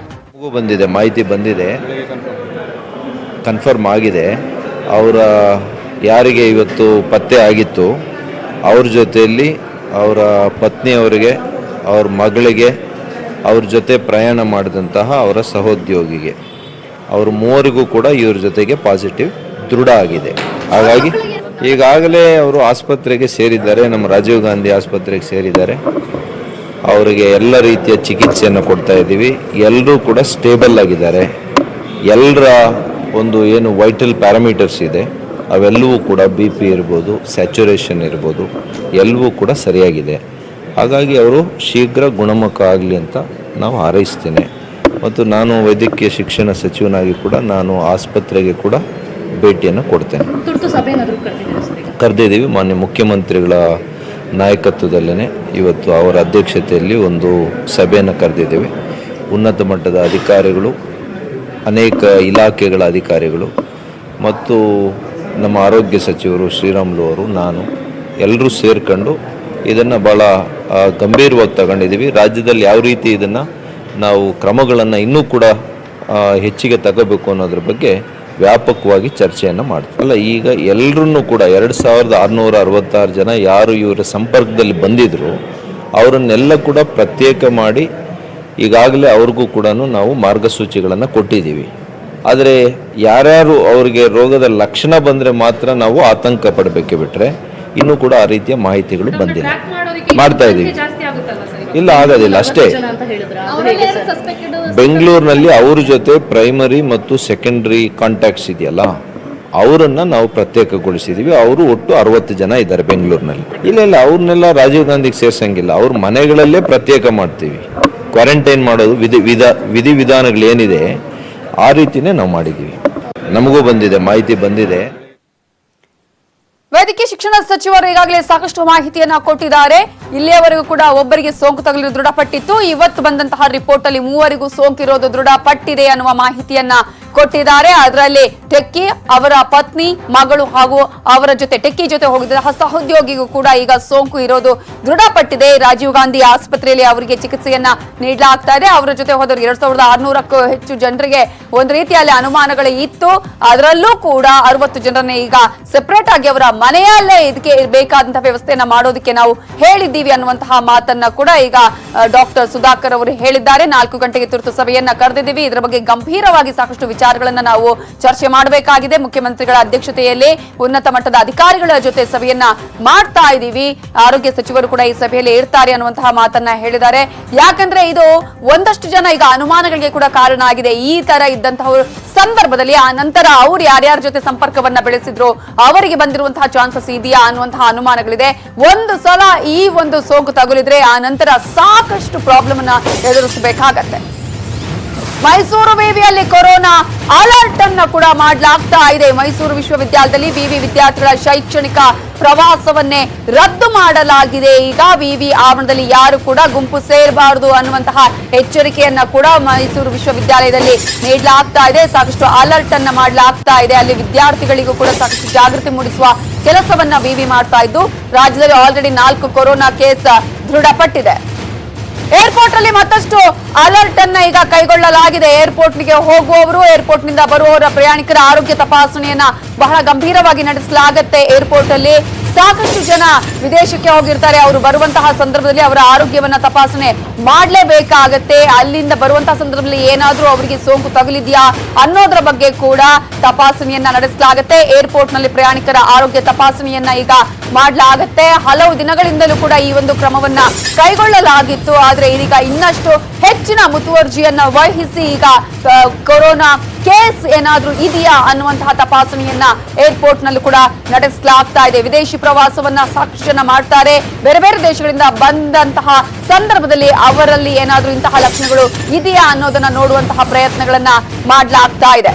ಬಂದಿದೆ, ಮಾಹಿತಿ ಬಂದಿದೆ, ಕನ್ಫರ್ಮ್ ಆಗಿದೆ. ಅವರ ಯಾರಿಗೆ ಇವತ್ತು ಪತ್ತೆ ಆಗಿತ್ತು ಅವ್ರ ಜೊತೆಯಲ್ಲಿ ಅವರ ಪತ್ನಿಯವರಿಗೆ, ಅವ್ರ ಮಗಳಿಗೆ, ಅವ್ರ ಜೊತೆ ಪ್ರಯಾಣ ಮಾಡಿದಂತಹ ಅವರ ಸಹೋದ್ಯೋಗಿಗೆ, ಅವ್ರ ಮೂವರಿಗೂ ಕೂಡ ಇವ್ರ ಜೊತೆಗೆ ಪಾಸಿಟಿವ್ ದೃಢ ಆಗಿದೆ. ಹಾಗಾಗಿ ಈಗಾಗಲೇ ಅವರು ಆಸ್ಪತ್ರೆಗೆ ಸೇರಿದ್ದಾರೆ, ನಮ್ಮ ರಾಜೀವ್ ಗಾಂಧಿ ಆಸ್ಪತ್ರೆಗೆ ಸೇರಿದ್ದಾರೆ. ಅವರಿಗೆ ಎಲ್ಲ ರೀತಿಯ ಚಿಕಿತ್ಸೆಯನ್ನು ಕೊಡ್ತಾ ಇದ್ದೀವಿ. ಎಲ್ಲರೂ ಕೂಡ ಸ್ಟೇಬಲ್ ಆಗಿದ್ದಾರೆ. ಎಲ್ಲರ ಒಂದು ಏನು ವೈಟಲ್ ಪ್ಯಾರಾಮೀಟರ್ಸ್ ಇದೆ ಅವೆಲ್ಲವೂ ಕೂಡ BP ಇರ್ಬೋದು, ಸ್ಯಾಚುರೇಷನ್ ಇರ್ಬೋದು, ಎಲ್ಲವೂ ಕೂಡ ಸರಿಯಾಗಿದೆ. ಹಾಗಾಗಿ ಅವರು ಶೀಘ್ರ ಗುಣಮುಖ ಆಗಲಿ ಅಂತ ನಾವು ಹಾರೈಸ್ತೇನೆ. ಮತ್ತು ನಾನು ವೈದ್ಯಕೀಯ ಶಿಕ್ಷಣ ಸಚಿವನಾಗಿ ಕೂಡ ನಾನು ಆಸ್ಪತ್ರೆಗೆ ಕೂಡ ಭೇಟಿಯನ್ನು ಕೊಡ್ತೇನೆ. ಕರೆದಿದ್ದೀವಿ. ಮಾನ್ಯ ಮುಖ್ಯಮಂತ್ರಿಗಳ ನಾಯಕತ್ವದಲ್ಲೇ ಇವತ್ತು ಅವರ ಅಧ್ಯಕ್ಷತೆಯಲ್ಲಿ ಒಂದು ಸಭೆಯನ್ನು ಕರೆದಿದ್ದೇವೆ. ಉನ್ನತ ಮಟ್ಟದ ಅಧಿಕಾರಿಗಳು, ಅನೇಕ ಇಲಾಖೆಗಳ ಅಧಿಕಾರಿಗಳು ಮತ್ತು ನಮ್ಮ ಆರೋಗ್ಯ ಸಚಿವರು ಶ್ರೀರಾಮುಲು ಅವರು, ನಾನು ಎಲ್ಲರೂ ಸೇರ್ಕೊಂಡು ಇದನ್ನು ಭಾಳ ಗಂಭೀರವಾಗಿ ತಗೊಂಡಿದ್ದೀವಿ. ರಾಜ್ಯದಲ್ಲಿ ಯಾವ ರೀತಿ ಇದನ್ನು ನಾವು ಕ್ರಮಗಳನ್ನು ಇನ್ನೂ ಕೂಡ ಹೆಚ್ಚಿಗೆ ತಗೋಬೇಕು ಅನ್ನೋದ್ರ ಬಗ್ಗೆ ವ್ಯಾಪಕವಾಗಿ ಚರ್ಚೆಯನ್ನು ಮಾಡ್ತೀವಿ. ಅಲ್ಲ, ಈಗ ಎಲ್ಲರನ್ನೂ ಕೂಡ 2666 ಜನ ಯಾರು ಇವರ ಸಂಪರ್ಕದಲ್ಲಿ ಬಂದಿದ್ರು ಅವರನ್ನೆಲ್ಲ ಕೂಡ ಪ್ರತ್ಯೇಕ ಮಾಡಿ ಈಗಾಗಲೇ ಅವ್ರಿಗೂ ಕೂಡ ನಾವು ಮಾರ್ಗಸೂಚಿಗಳನ್ನು ಕೊಟ್ಟಿದ್ದೀವಿ. ಆದರೆ ಯಾರ್ಯಾರು ಅವರಿಗೆ ರೋಗದ ಲಕ್ಷಣ ಬಂದರೆ ಮಾತ್ರ ನಾವು ಆತಂಕ ಪಡಬೇಕೆ ಬಿಟ್ಟರೆ ಇನ್ನೂ ಕೂಡ ಆ ರೀತಿಯ ಮಾಹಿತಿಗಳು ಬಂದಿಲ್ಲ. ಮಾಡ್ತಾ ಇದ್ದೀವಿ. ಇಲ್ಲ, ಆಗೋದಿಲ್ಲ ಅಷ್ಟೇ. ಬೆಂಗಳೂರಿನಲ್ಲಿ ಅವ್ರ ಜೊತೆ ಪ್ರೈಮರಿ ಮತ್ತು ಸೆಕೆಂಡರಿ ಕಾಂಟ್ಯಾಕ್ಟ್ಸ್ ಇದೆಯಲ್ಲ ಅವರನ್ನು ನಾವು ಪ್ರತ್ಯೇಕಗೊಳಿಸಿದ್ದೀವಿ. ಅವರು ಒಟ್ಟು 60 ಜನ ಇದ್ದಾರೆ ಬೆಂಗಳೂರಿನಲ್ಲಿ. ಇಲ್ಲ, ಅವ್ರನ್ನೆಲ್ಲ ರಾಜೀವ್ ಗಾಂಧಿಗೆ ಸೇರ್ಸಂಗಿಲ್ಲ. ಅವ್ರ ಮನೆಗಳಲ್ಲೇ ಪ್ರತ್ಯೇಕ ಮಾಡ್ತೀವಿ. ಕ್ವಾರಂಟೈನ್ ಮಾಡೋದು ವಿಧಿವಿಧಾನಗಳೇನಿದೆ ಆ ರೀತಿನೇ ನಾವು ಮಾಡಿದ್ದೀವಿ. ನಮಗೂ ಬಂದಿದೆ, ಮಾಹಿತಿ ಬಂದಿದೆ. ವೈದ್ಯಕೀಯ ಶಿಕ್ಷಣ ಸಚಿವರು ಈಗಾಗಲೇ ಸಾಕಷ್ಟು ಮಾಹಿತಿಯನ್ನ ಕೊಟ್ಟಿದ್ದಾರೆ. ಇಲ್ಲಿಯವರೆಗೂ ಕೂಡ ಒಬ್ಬರಿಗೆ ಸೋಂಕು ತಗುಲಿರುವುದು ದೃಢಪಟ್ಟಿತ್ತು. ಇವತ್ತು ಬಂದಂತಹ ರಿಪೋರ್ಟ್ ಅಲ್ಲಿ 3 ಸೋಂಕಿರೋದು ದೃಢಪಟ್ಟಿದೆ ಅನ್ನುವ ಮಾಹಿತಿಯನ್ನ ಕೊಟ್ಟಿದ್ದಾರೆ. ಅದರಲ್ಲಿ ಟೆಕ್ಕಿ, ಅವರ ಪತ್ನಿ, ಮಗಳು ಹಾಗೂ ಅವರ ಜೊತೆ ಟೆಕ್ಕಿ ಜೊತೆ ಹೋಗಿದ್ದ ಸಹೋದ್ಯೋಗಿಗೂ ಕೂಡ ಈಗ ಸೋಂಕು ಇರೋದು ದೃಢಪಟ್ಟಿದೆ. ರಾಜೀವ್ ಗಾಂಧಿ ಆಸ್ಪತ್ರೆಯಲ್ಲಿ ಅವರಿಗೆ ಚಿಕಿತ್ಸೆಯನ್ನ ನೀಡಲಾಗ್ತಾ ಇದೆ. ಅವರ ಜೊತೆ ಹೋದವರು 2600ಕ್ಕೂ ಹೆಚ್ಚು ಜನರಿಗೆ ಒಂದು ರೀತಿಯಲ್ಲಿ ಅನುಮಾನಗಳು ಇತ್ತು. ಅದರಲ್ಲೂ ಕೂಡ 60 ಜನರನ್ನ ಈಗ ಸೆಪರೇಟ್ ಆಗಿ ಅವರ ಮನೆಯಲ್ಲೇ ಇದಕ್ಕೆ ಬೇಕಾದಂತಹ ವ್ಯವಸ್ಥೆಯನ್ನ ಮಾಡೋದಕ್ಕೆ ನಾವು ಹೇಳಿದ್ದೀವಿ ಅನ್ನುವಂತಹ ಮಾತನ್ನ ಕೂಡ ಈಗ ಡಾಕ್ಟರ್ ಸುಧಾಕರ್ ಅವರು ಹೇಳಿದ್ದಾರೆ. 4 ಗಂಟೆಗೆ ತುರ್ತು ಸಭೆಯನ್ನ ಕರೆದಿದ್ದೀವಿ. ಇದರ ಬಗ್ಗೆ ಗಂಭೀರವಾಗಿ ಸಾಕಷ್ಟು ವಿಚಾರಗಳನ್ನ ನಾವು ಚರ್ಚೆ ಮಾಡಬೇಕಾಗಿದೆ. ಮುಖ್ಯಮಂತ್ರಿಗಳ ಅಧ್ಯಕ್ಷತೆಯಲ್ಲಿ ಉನ್ನತ ಮಟ್ಟದ ಅಧಿಕಾರಿಗಳ ಜೊತೆ ಸಭೆಯನ್ನ ಮಾಡ್ತಾ ಇದ್ದೀವಿ. ಆರೋಗ್ಯ ಸಚಿವರು ಕೂಡ ಈ ಸಭೆಯಲ್ಲಿ ಇರ್ತಾರೆ ಅನ್ನುವಂತಹ ಮಾತನ್ನ ಹೇಳಿದ್ದಾರೆ. ಯಾಕಂದ್ರೆ ಇದು ಒಂದಷ್ಟು ಜನ ಈಗ ಅನುಮಾನಗಳಿಗೆ ಕೂಡ ಕಾರಣ ಆಗಿದೆ. ಈ ತರ ಇದ್ದಂತಹ ಸಂದರ್ಭದಲ್ಲಿ ಆ ನಂತರ ಅವ್ರು ಯಾರ್ಯಾರ ಜೊತೆ ಸಂಪರ್ಕವನ್ನ ಬೆಳೆಸಿದ್ರು ಅವರಿಗೆ ಬಂದಿರುವಂತಹ ಚಾನ್ಸಸ್ ಇದೆಯಾ ಅನ್ನುವಂತಹ ಅನುಮಾನಗಳಿದೆ. ಒಂದು ಸಲ ಈ ಒಂದು ಸೋಂಕು ತಗುಲಿದ್ರೆ ಆ ನಂತರ ಸಾಕಷ್ಟು ಪ್ರಾಬ್ಲಮ್ ಅನ್ನ ಎದುರಿಸಬೇಕಾಗತ್ತೆ. ಮೈಸೂರು ವಿವಿಯಲ್ಲಿ ಕೊರೋನಾ ಅಲರ್ಟ್ ಅನ್ನು ಕೂಡ ಮಾಡಲಾಗ್ತಾ ಇದೆ. ಮೈಸೂರು ವಿಶ್ವವಿದ್ಯಾಲಯದಲ್ಲಿ ವಿವಿ ವಿದ್ಯಾರ್ಥಿಗಳ ಶೈಕ್ಷಣಿಕ ಪ್ರವಾಸವನ್ನೇ ರದ್ದು ಮಾಡಲಾಗಿದೆ. ಈಗ ವಿವಿ ಆವರಣದಲ್ಲಿ ಯಾರು ಕೂಡ ಗುಂಪು ಸೇರಬಾರದು ಅನ್ನುವಂತಹ ಎಚ್ಚರಿಕೆಯನ್ನ ಕೂಡ ಮೈಸೂರು ವಿಶ್ವವಿದ್ಯಾಲಯದಲ್ಲಿ ನೀಡಲಾಗ್ತಾ ಇದೆ. ಸಾಕಷ್ಟು ಅಲರ್ಟ್ ಅನ್ನ ಮಾಡಲಾಗ್ತಾ ಇದೆ. ಅಲ್ಲಿ ವಿದ್ಯಾರ್ಥಿಗಳಿಗೂ ಕೂಡ ಸಾಕಷ್ಟು ಜಾಗೃತಿ ಮೂಡಿಸುವ ಕೆಲಸವನ್ನ ವಿವಿ ಮಾಡ್ತಾ ಇದ್ದು, ರಾಜ್ಯದಲ್ಲಿ ಆಲ್ರೆಡಿ 4 ಕೊರೋನಾ ಕೇಸ್ ದೃಢಪಟ್ಟಿದೆ. ಏರ್ಪೋರ್ಟ್ ಅಲ್ಲಿ ಮತ್ತಷ್ಟು ಅಲರ್ಟ್ ಅನ್ನ ಈಗ ಕೈಗೊಳ್ಳಲಾಗಿದೆ. ಏರ್ಪೋರ್ಟ್ಗೆ ಹೋಗುವವರು, ಏರ್ಪೋರ್ಟ್ ನಿಂದ ಬರುವವರ ಪ್ರಯಾಣಿಕರ ಆರೋಗ್ಯ ತಪಾಸಣೆಯನ್ನ ಬಹಳ ಗಂಭೀರವಾಗಿ ನಡೆಸಲಾಗುತ್ತೆ. ಏರ್ಪೋರ್ಟ್ ಅಲ್ಲಿ ಸಾಕಷ್ಟು ಜನ ವಿದೇಶಕ್ಕೆ ಹೋಗಿರ್ತಾರೆ. ಅವರು ಬರುವಂತಹ ಸಂದರ್ಭದಲ್ಲಿ ಅವರ ಆರೋಗ್ಯವನ್ನ ತಪಾಸಣೆ ಮಾಡಲೇಬೇಕಾಗತ್ತೆ. ಅಲ್ಲಿಂದ ಬರುವಂತಹ ಸಂದರ್ಭದಲ್ಲಿ ಏನಾದ್ರೂ ಅವರಿಗೆ ಸೋಂಕು ತಗುಲಿದ್ಯಾ ಅನ್ನೋದ್ರ ಬಗ್ಗೆ ಕೂಡ ತಪಾಸಣೆಯನ್ನ ನಡೆಸಲಾಗುತ್ತೆ. ಏರ್ಪೋರ್ಟ್ ನಲ್ಲಿ ಪ್ರಯಾಣಿಕರ ಆರೋಗ್ಯ ತಪಾಸಣೆಯನ್ನ ಈಗ ಮಾಡಲಾಗುತ್ತೆ. ಹಲವು ದಿನಗಳಿಂದಲೂ ಕೂಡ ಈ ಒಂದು ಕ್ರಮವನ್ನ ಕೈಗೊಳ್ಳಲಾಗಿತ್ತು. ಆದ್ರೆ ಇದೀಗ ಇನ್ನಷ್ಟು ಹೆಚ್ಚಿನ ಮುತುವರ್ಜಿಯನ್ನ ವಹಿಸಿ ಈಗ ಕೊರೋನಾ ಕೇಸ್ ಏನಾದ್ರೂ ಇದೆಯಾ ಅನ್ನುವಂತಹ ತಪಾಸಣೆಯನ್ನ ಏರ್ಪೋರ್ಟ್ ನಲ್ಲೂ ಕೂಡ ನಡೆಸಲಾಗ್ತಾ ಇದೆ. ವಿದೇಶಿ ಪ್ರವಾಸವನ್ನ ಸಾಕಷ್ಟು ಜನ ಮಾಡ್ತಾರೆ. ಬೇರೆ ಬೇರೆ ದೇಶಗಳಿಂದ ಬಂದಂತಹ ಸಂದರ್ಭದಲ್ಲಿ ಅವರಲ್ಲಿ ಏನಾದ್ರೂ ಇಂತಹ ಲಕ್ಷಣಗಳು ಇದೆಯಾ ಅನ್ನೋದನ್ನ ನೋಡುವಂತಹ ಪ್ರಯತ್ನಗಳನ್ನ ಮಾಡಲಾಗ್ತಾ ಇದೆ.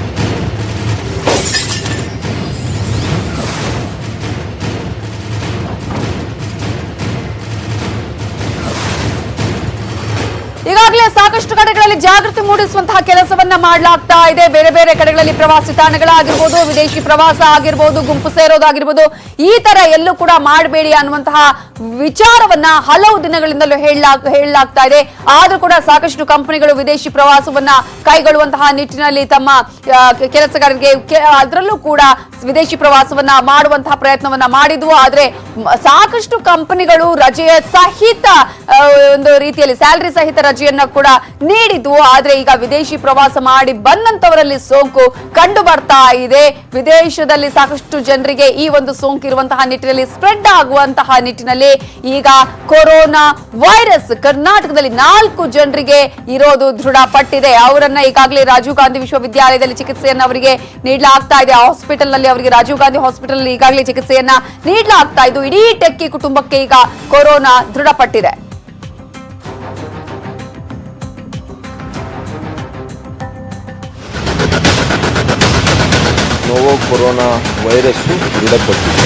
ಈಗಾಗಲೇ ಸಾಕಷ್ಟು ಕಡೆಗಳಲ್ಲಿ ಜಾಗೃತಿ ಮೂಡಿಸುವಂತಹ ಕೆಲಸವನ್ನ ಮಾಡಲಾಗ್ತಾ ಇದೆ. ಬೇರೆ ಬೇರೆ ಕಡೆಗಳಲ್ಲಿ ಪ್ರವಾಸಿ ತಾಣಗಳಾಗಿರ್ಬೋದು, ವಿದೇಶಿ ಪ್ರವಾಸ ಆಗಿರ್ಬೋದು, ಗುಂಪು ಸೇರೋದಾಗಿರ್ಬೋದು, ಈ ತರ ಎಲ್ಲೂ ಕೂಡ ಮಾಡಬೇಡಿ ಅನ್ನುವಂತಹ ವಿಚಾರವನ್ನ ಹಲವು ದಿನಗಳಿಂದಲೂ ಹೇಳಲಾಗ್ತಾ ಇದೆ. ಆದ್ರೂ ಕೂಡ ಸಾಕಷ್ಟು ಕಂಪನಿಗಳು ವಿದೇಶಿ ಪ್ರವಾಸವನ್ನ ಕೈಗೊಳ್ಳುವಂತಹ ನಿಟ್ಟಿನಲ್ಲಿ ತಮ್ಮ ಕೆಲಸಗಾರರಿಗೆ ಅದರಲ್ಲೂ ಕೂಡ ವಿದೇಶಿ ಪ್ರವಾಸವನ್ನ ಮಾಡುವಂತಹ ಪ್ರಯತ್ನವನ್ನ ಮಾಡಿದ್ವು. ಆದ್ರೆ ಸಾಕಷ್ಟು ಕಂಪನಿಗಳು ರಜೆಯ ಸಹಿತ ಒಂದು ರೀತಿಯಲ್ಲಿ ಸ್ಯಾಲರಿ ಸಹಿತ ರಜೆಯನ್ನ ಕೂಡ ನೀಡಿದ್ವು. ಆದ್ರೆ ಈಗ ವಿದೇಶಿ ಪ್ರವಾಸ ಮಾಡಿ ಬಂದಂತವರಲ್ಲಿ ಸೋಂಕು ಕಂಡು ಬರ್ತಾ ಇದೆ. ವಿದೇಶದಲ್ಲಿ ಸಾಕಷ್ಟು ಜನರಿಗೆ ಈ ಒಂದು ಸೋಂಕು ಇರುವಂತಹ ನಿಟ್ಟಿನಲ್ಲಿ ಸ್ಪ್ರೆಡ್ ಆಗುವಂತಹ ನಿಟ್ಟಿನಲ್ಲಿ ಈಗ ಕೊರೋನಾ ವೈರಸ್ ಕರ್ನಾಟಕದಲ್ಲಿ 4 ಜನರಿಗೆ ಇರೋದು ದೃಢಪಟ್ಟಿದೆ. ಅವರನ್ನ ಈಗಾಗಲೇ ರಾಜೀವ್ ಗಾಂಧಿ ವಿಶ್ವವಿದ್ಯಾಲಯದಲ್ಲಿ ಚಿಕಿತ್ಸೆಯನ್ನು ಅವರಿಗೆ ನೀಡಲಾಗ್ತಾ ಇದೆ. ಹಾಸ್ಪಿಟಲ್ ನಲ್ಲಿ ಅವರಿಗೆ ರಾಜೀವ್ ಗಾಂಧಿ ಹಾಸ್ಪಿಟಲ್ ನಲ್ಲಿ ಈಗಾಗಲೇ ಚಿಕಿತ್ಸೆಯನ್ನ ನೀಡಲಾಗ್ತಾ ಇದ್ದು ಇಡೀ ಟೆಕ್ಕಿ ಕುಟುಂಬಕ್ಕೆ ಈಗ ಕೊರೋನಾ ದೃಢಪಟ್ಟಿದೆ. ನೋವೋ ಕೊರೋನಾ ವೈರಸ್ ದೃಢಪಟ್ಟಿದೆ.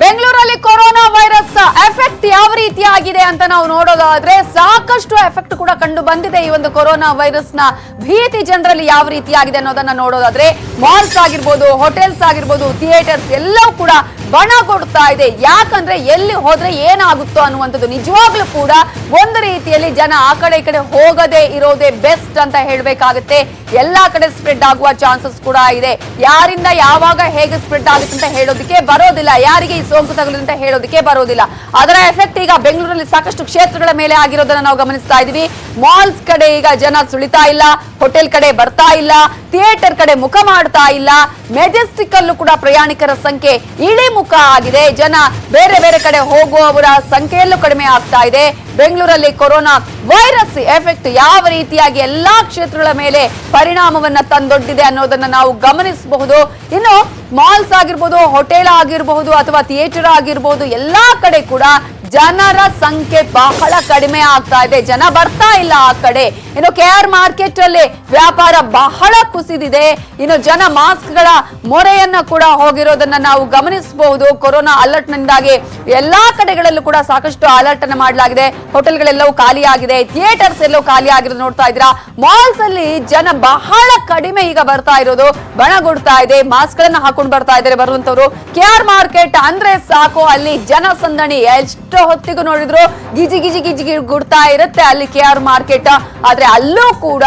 ಬೆಂಗಳೂರಲ್ಲಿ ಕೊರೋನಾ ವೈರಸ್ ಎಫೆಕ್ಟ್ ಯಾವ ರೀತಿಯಾಗಿದೆ ಅಂತ ನಾವು ನೋಡೋದಾದ್ರೆ ಸಾಕಷ್ಟು ಎಫೆಕ್ಟ್ ಕೂಡ ಕಂಡು ಬಂದಿದೆ. ಈ ಒಂದು ಕೊರೋನಾ ವೈರಸ್ ನ ಭೀತಿ ಜನರಲ್ಲಿ ಯಾವ ರೀತಿಯಾಗಿದೆ ಅನ್ನೋದನ್ನ ನೋಡೋದಾದ್ರೆ ಮಾಲ್ಸ್ ಆಗಿರ್ಬೋದು, ಹೋಟೆಲ್ಸ್ ಆಗಿರ್ಬೋದು, ಥಿಯೇಟರ್ಸ್ ಎಲ್ಲವೂ ಕೂಡ ಬಣ ಕೊಡ್ತಾ ಇದೆ. ಯಾಕಂದ್ರೆ ಎಲ್ಲಿ ಹೋದ್ರೆ ಏನಾಗುತ್ತೋ ಅನ್ನುವಂಥದ್ದು ನಿಜವಾಗ್ಲೂ ಕೂಡ ಒಂದು ರೀತಿಯಲ್ಲಿ ಜನ ಆ ಕಡೆ ಈ ಕಡೆ ಹೋಗದೆ ಇರೋದೇ ಬೆಸ್ಟ್ ಅಂತ ಹೇಳ್ಬೇಕಾಗುತ್ತೆ. ಎಲ್ಲಾ ಕಡೆ ಸ್ಪ್ರೆಡ್ ಆಗುವ ಚಾನ್ಸಸ್ ಕೂಡ ಇದೆ. ಯಾರಿಂದ ಯಾವಾಗ ಹೇಗೆ ಸ್ಪ್ರೆಡ್ ಆಗುತ್ತೆ ಅಂತ ಹೇಳೋದಕ್ಕೆ ಬರೋದಿಲ್ಲ, ಯಾರಿಗೆ ಈ ಸೋಂಕು ತಗುಲಿದೆ ಅಂತ ಹೇಳೋದಕ್ಕೆ ಬರೋದಿಲ್ಲ. ಅದರ ಎಫೆಕ್ಟ್ ಈಗ ಬೆಂಗಳೂರಲ್ಲಿ ಸಾಕಷ್ಟು ಕ್ಷೇತ್ರಗಳ ಮೇಲೆ ಆಗಿರೋದನ್ನ ನಾವು ಗಮನಿಸ್ತಾ ಇದೀವಿ. ಮಾಲ್ಸ್ ಕಡೆ ಈಗ ಜನ ಸುಳಿತಾ ಇಲ್ಲ, ಹೋಟೆಲ್ ಕಡೆ ಬರ್ತಾ ಇಲ್ಲ, ಥಿಯೇಟರ್ ಕಡೆ ಮುಖ ಮಾಡ್ತಾ ಇಲ್ಲ. ಮೆಜೆಸ್ಟಿಕ್ ಅಲ್ಲೂ ಕೂಡ ಪ್ರಯಾಣಿಕರ ಸಂಖ್ಯೆ ಇಳಿಮುಖ ಆಗಿದೆ. ಜನ ಬೇರೆ ಬೇರೆ ಕಡೆ ಹೋಗುವವರ ಸಂಖ್ಯೆಯಲ್ಲೂ ಕಡಿಮೆ ಆಗ್ತಾ ಇದೆ. ಬೆಂಗಳೂರಲ್ಲಿ ಕೊರೋನಾ ವೈರಸ್ ಎಫೆಕ್ಟ್ ಯಾವ ರೀತಿಯಾಗಿ ಎಲ್ಲಾ ಕ್ಷೇತ್ರಗಳ ಮೇಲೆ ಪರಿಣಾಮವನ್ನ ತಂದೊಡ್ಡಿದೆ ಅನ್ನೋದನ್ನ ನಾವು ಗಮನಿಸಬಹುದು. ಇನ್ನು ಮಾಲ್ಸ್ ಆಗಿರ್ಬೋದು, ಹೋಟೆಲ್ ಆಗಿರಬಹುದು ಅಥವಾ ಥಿಯೇಟರ್ ಆಗಿರ್ಬೋದು, ಎಲ್ಲಾ ಕಡೆ ಕೂಡ ಜನರ ಸಂಖ್ಯೆ ಬಹಳ ಕಡಿಮೆ ಆಗ್ತಾ ಇದೆ. ಜನ ಬರ್ತಾ ಇಲ್ಲ ಆ ಕಡೆ. ಇನ್ನು KR ಮಾರ್ಕೆಟ್ ಅಲ್ಲಿ ವ್ಯಾಪಾರ ಬಹಳ ಕುಸಿದಿದೆ. ಇನ್ನು ಜನ ಮಾಸ್ಕ್ ಗಳ ಮೊರೆಯನ್ನ ಕೂಡ ಹೋಗಿರೋದನ್ನ ನಾವು ಗಮನಿಸಬಹುದು. ಕೊರೋನಾ ಅಲರ್ಟ್ ನಿಂದಾಗಿ ಎಲ್ಲಾ ಕಡೆಗಳಲ್ಲೂ ಕೂಡ ಸಾಕಷ್ಟು ಅಲರ್ಟ್ ಅನ್ನ ಮಾಡಲಾಗಿದೆ. ಹೋಟೆಲ್ಗಳೆಲ್ಲವೂ ಖಾಲಿಯಾಗಿದೆ, ಥಿಯೇಟರ್ಸ್ ಎಲ್ಲವೂ ಖಾಲಿ ಆಗಿರೋದು ನೋಡ್ತಾ ಇದ್ದೀರಾ. ಮಾಲ್ಸ್ ಅಲ್ಲಿ ಜನ ಬಹಳ ಕಡಿಮೆ ಈಗ ಬರ್ತಾ ಇರೋದು ಬಣಗುಡ್ತಾ ಇದೆ. ಮಾಸ್ಕ್ ಗಳನ್ನ ಹಾಕೊಂಡು ಬರ್ತಾ ಇದ್ದಾರೆ ಬರುವಂತವ್ರು. KR ಮಾರ್ಕೆಟ್ ಅಂದ್ರೆ ಸಾಕು, ಅಲ್ಲಿ ಜನಸಂದಣಿ ಎಷ್ಟು ಹೊತ್ತಿಗೂ ನೋಡಿದ್ರು ಗಿಜಿ ಗಿಜಿ ಗಿಜಿ ಗುಡ್ತಾ ಇರುತ್ತೆ ಅಲ್ಲಿ KR ಮಾರ್ಕೆಟ್. ಆದ್ರೆ ಅಲ್ಲೂ ಕೂಡ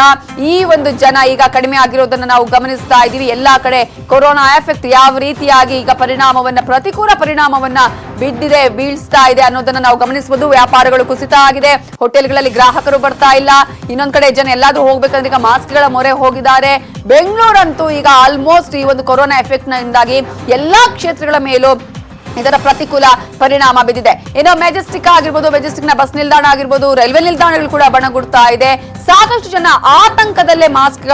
ಈ ಒಂದು ಜನ ಈಗ ಕಡಿಮೆ ಆಗಿರೋದನ್ನ ನಾವು ಗಮನಿಸ್ತಾ ಇದೀವಿ. ಎಲ್ಲಾ ಕಡೆ ಕೊರೋನಾ ಎಫೆಕ್ಟ್ ಯಾವ ರೀತಿಯಾಗಿ ಈಗ ಪ್ರತಿಕೂಲ ಪರಿಣಾಮವನ್ನ ಬೀಳಿಸ್ತಾ ಇದೆ ಅನ್ನೋದನ್ನ ನಾವು ಗಮನಿಸಬಹುದು. ವ್ಯಾಪಾರಗಳು ಕುಸಿತ ಆಗಿದೆ, ಹೋಟೆಲ್ಗಳಲ್ಲಿ ಗ್ರಾಹಕರು ಬರ್ತಾ ಇಲ್ಲ. ಇನ್ನೊಂದ್ ಕಡೆ ಜನ ಎಲ್ಲಾದ್ರೂ ಹೋಗ್ಬೇಕಂದ್ರೆ ಈಗ ಮಾಸ್ಕ್ ಗಳ ಮೊರೆ ಹೋಗಿದ್ದಾರೆ. ಬೆಂಗಳೂರಂತೂ ಈಗ ಆಲ್ಮೋಸ್ಟ್ ಈ ಒಂದು ಕೊರೋನಾ ಎಫೆಕ್ಟ್ ನಿಂದಾಗಿ ಎಲ್ಲಾ ಕ್ಷೇತ್ರಗಳ ಮೇಲೂ ಇದರ ಪ್ರತಿಕೂಲ ಪರಿಣಾಮ ಬಿದ್ದಿದೆ. ಇನ್ನು ಮೆಜೆಸ್ಟಿಕ್ ಆಗಿರ್ಬೋದು, ಮೆಜೆಸ್ಟಿಕ್ ನ ಬಸ್ ನಿಲ್ದಾಣ ಆಗಿರ್ಬೋದು, ರೈಲ್ವೆ ನಿಲ್ದಾಣಗಳು ಕೂಡ ಬಣಗುಡ್ತಾ ಇದೆ. ಸಾಕಷ್ಟು ಜನ ಆತಂಕದಲ್ಲೇ ಮಾಸ್ಕ್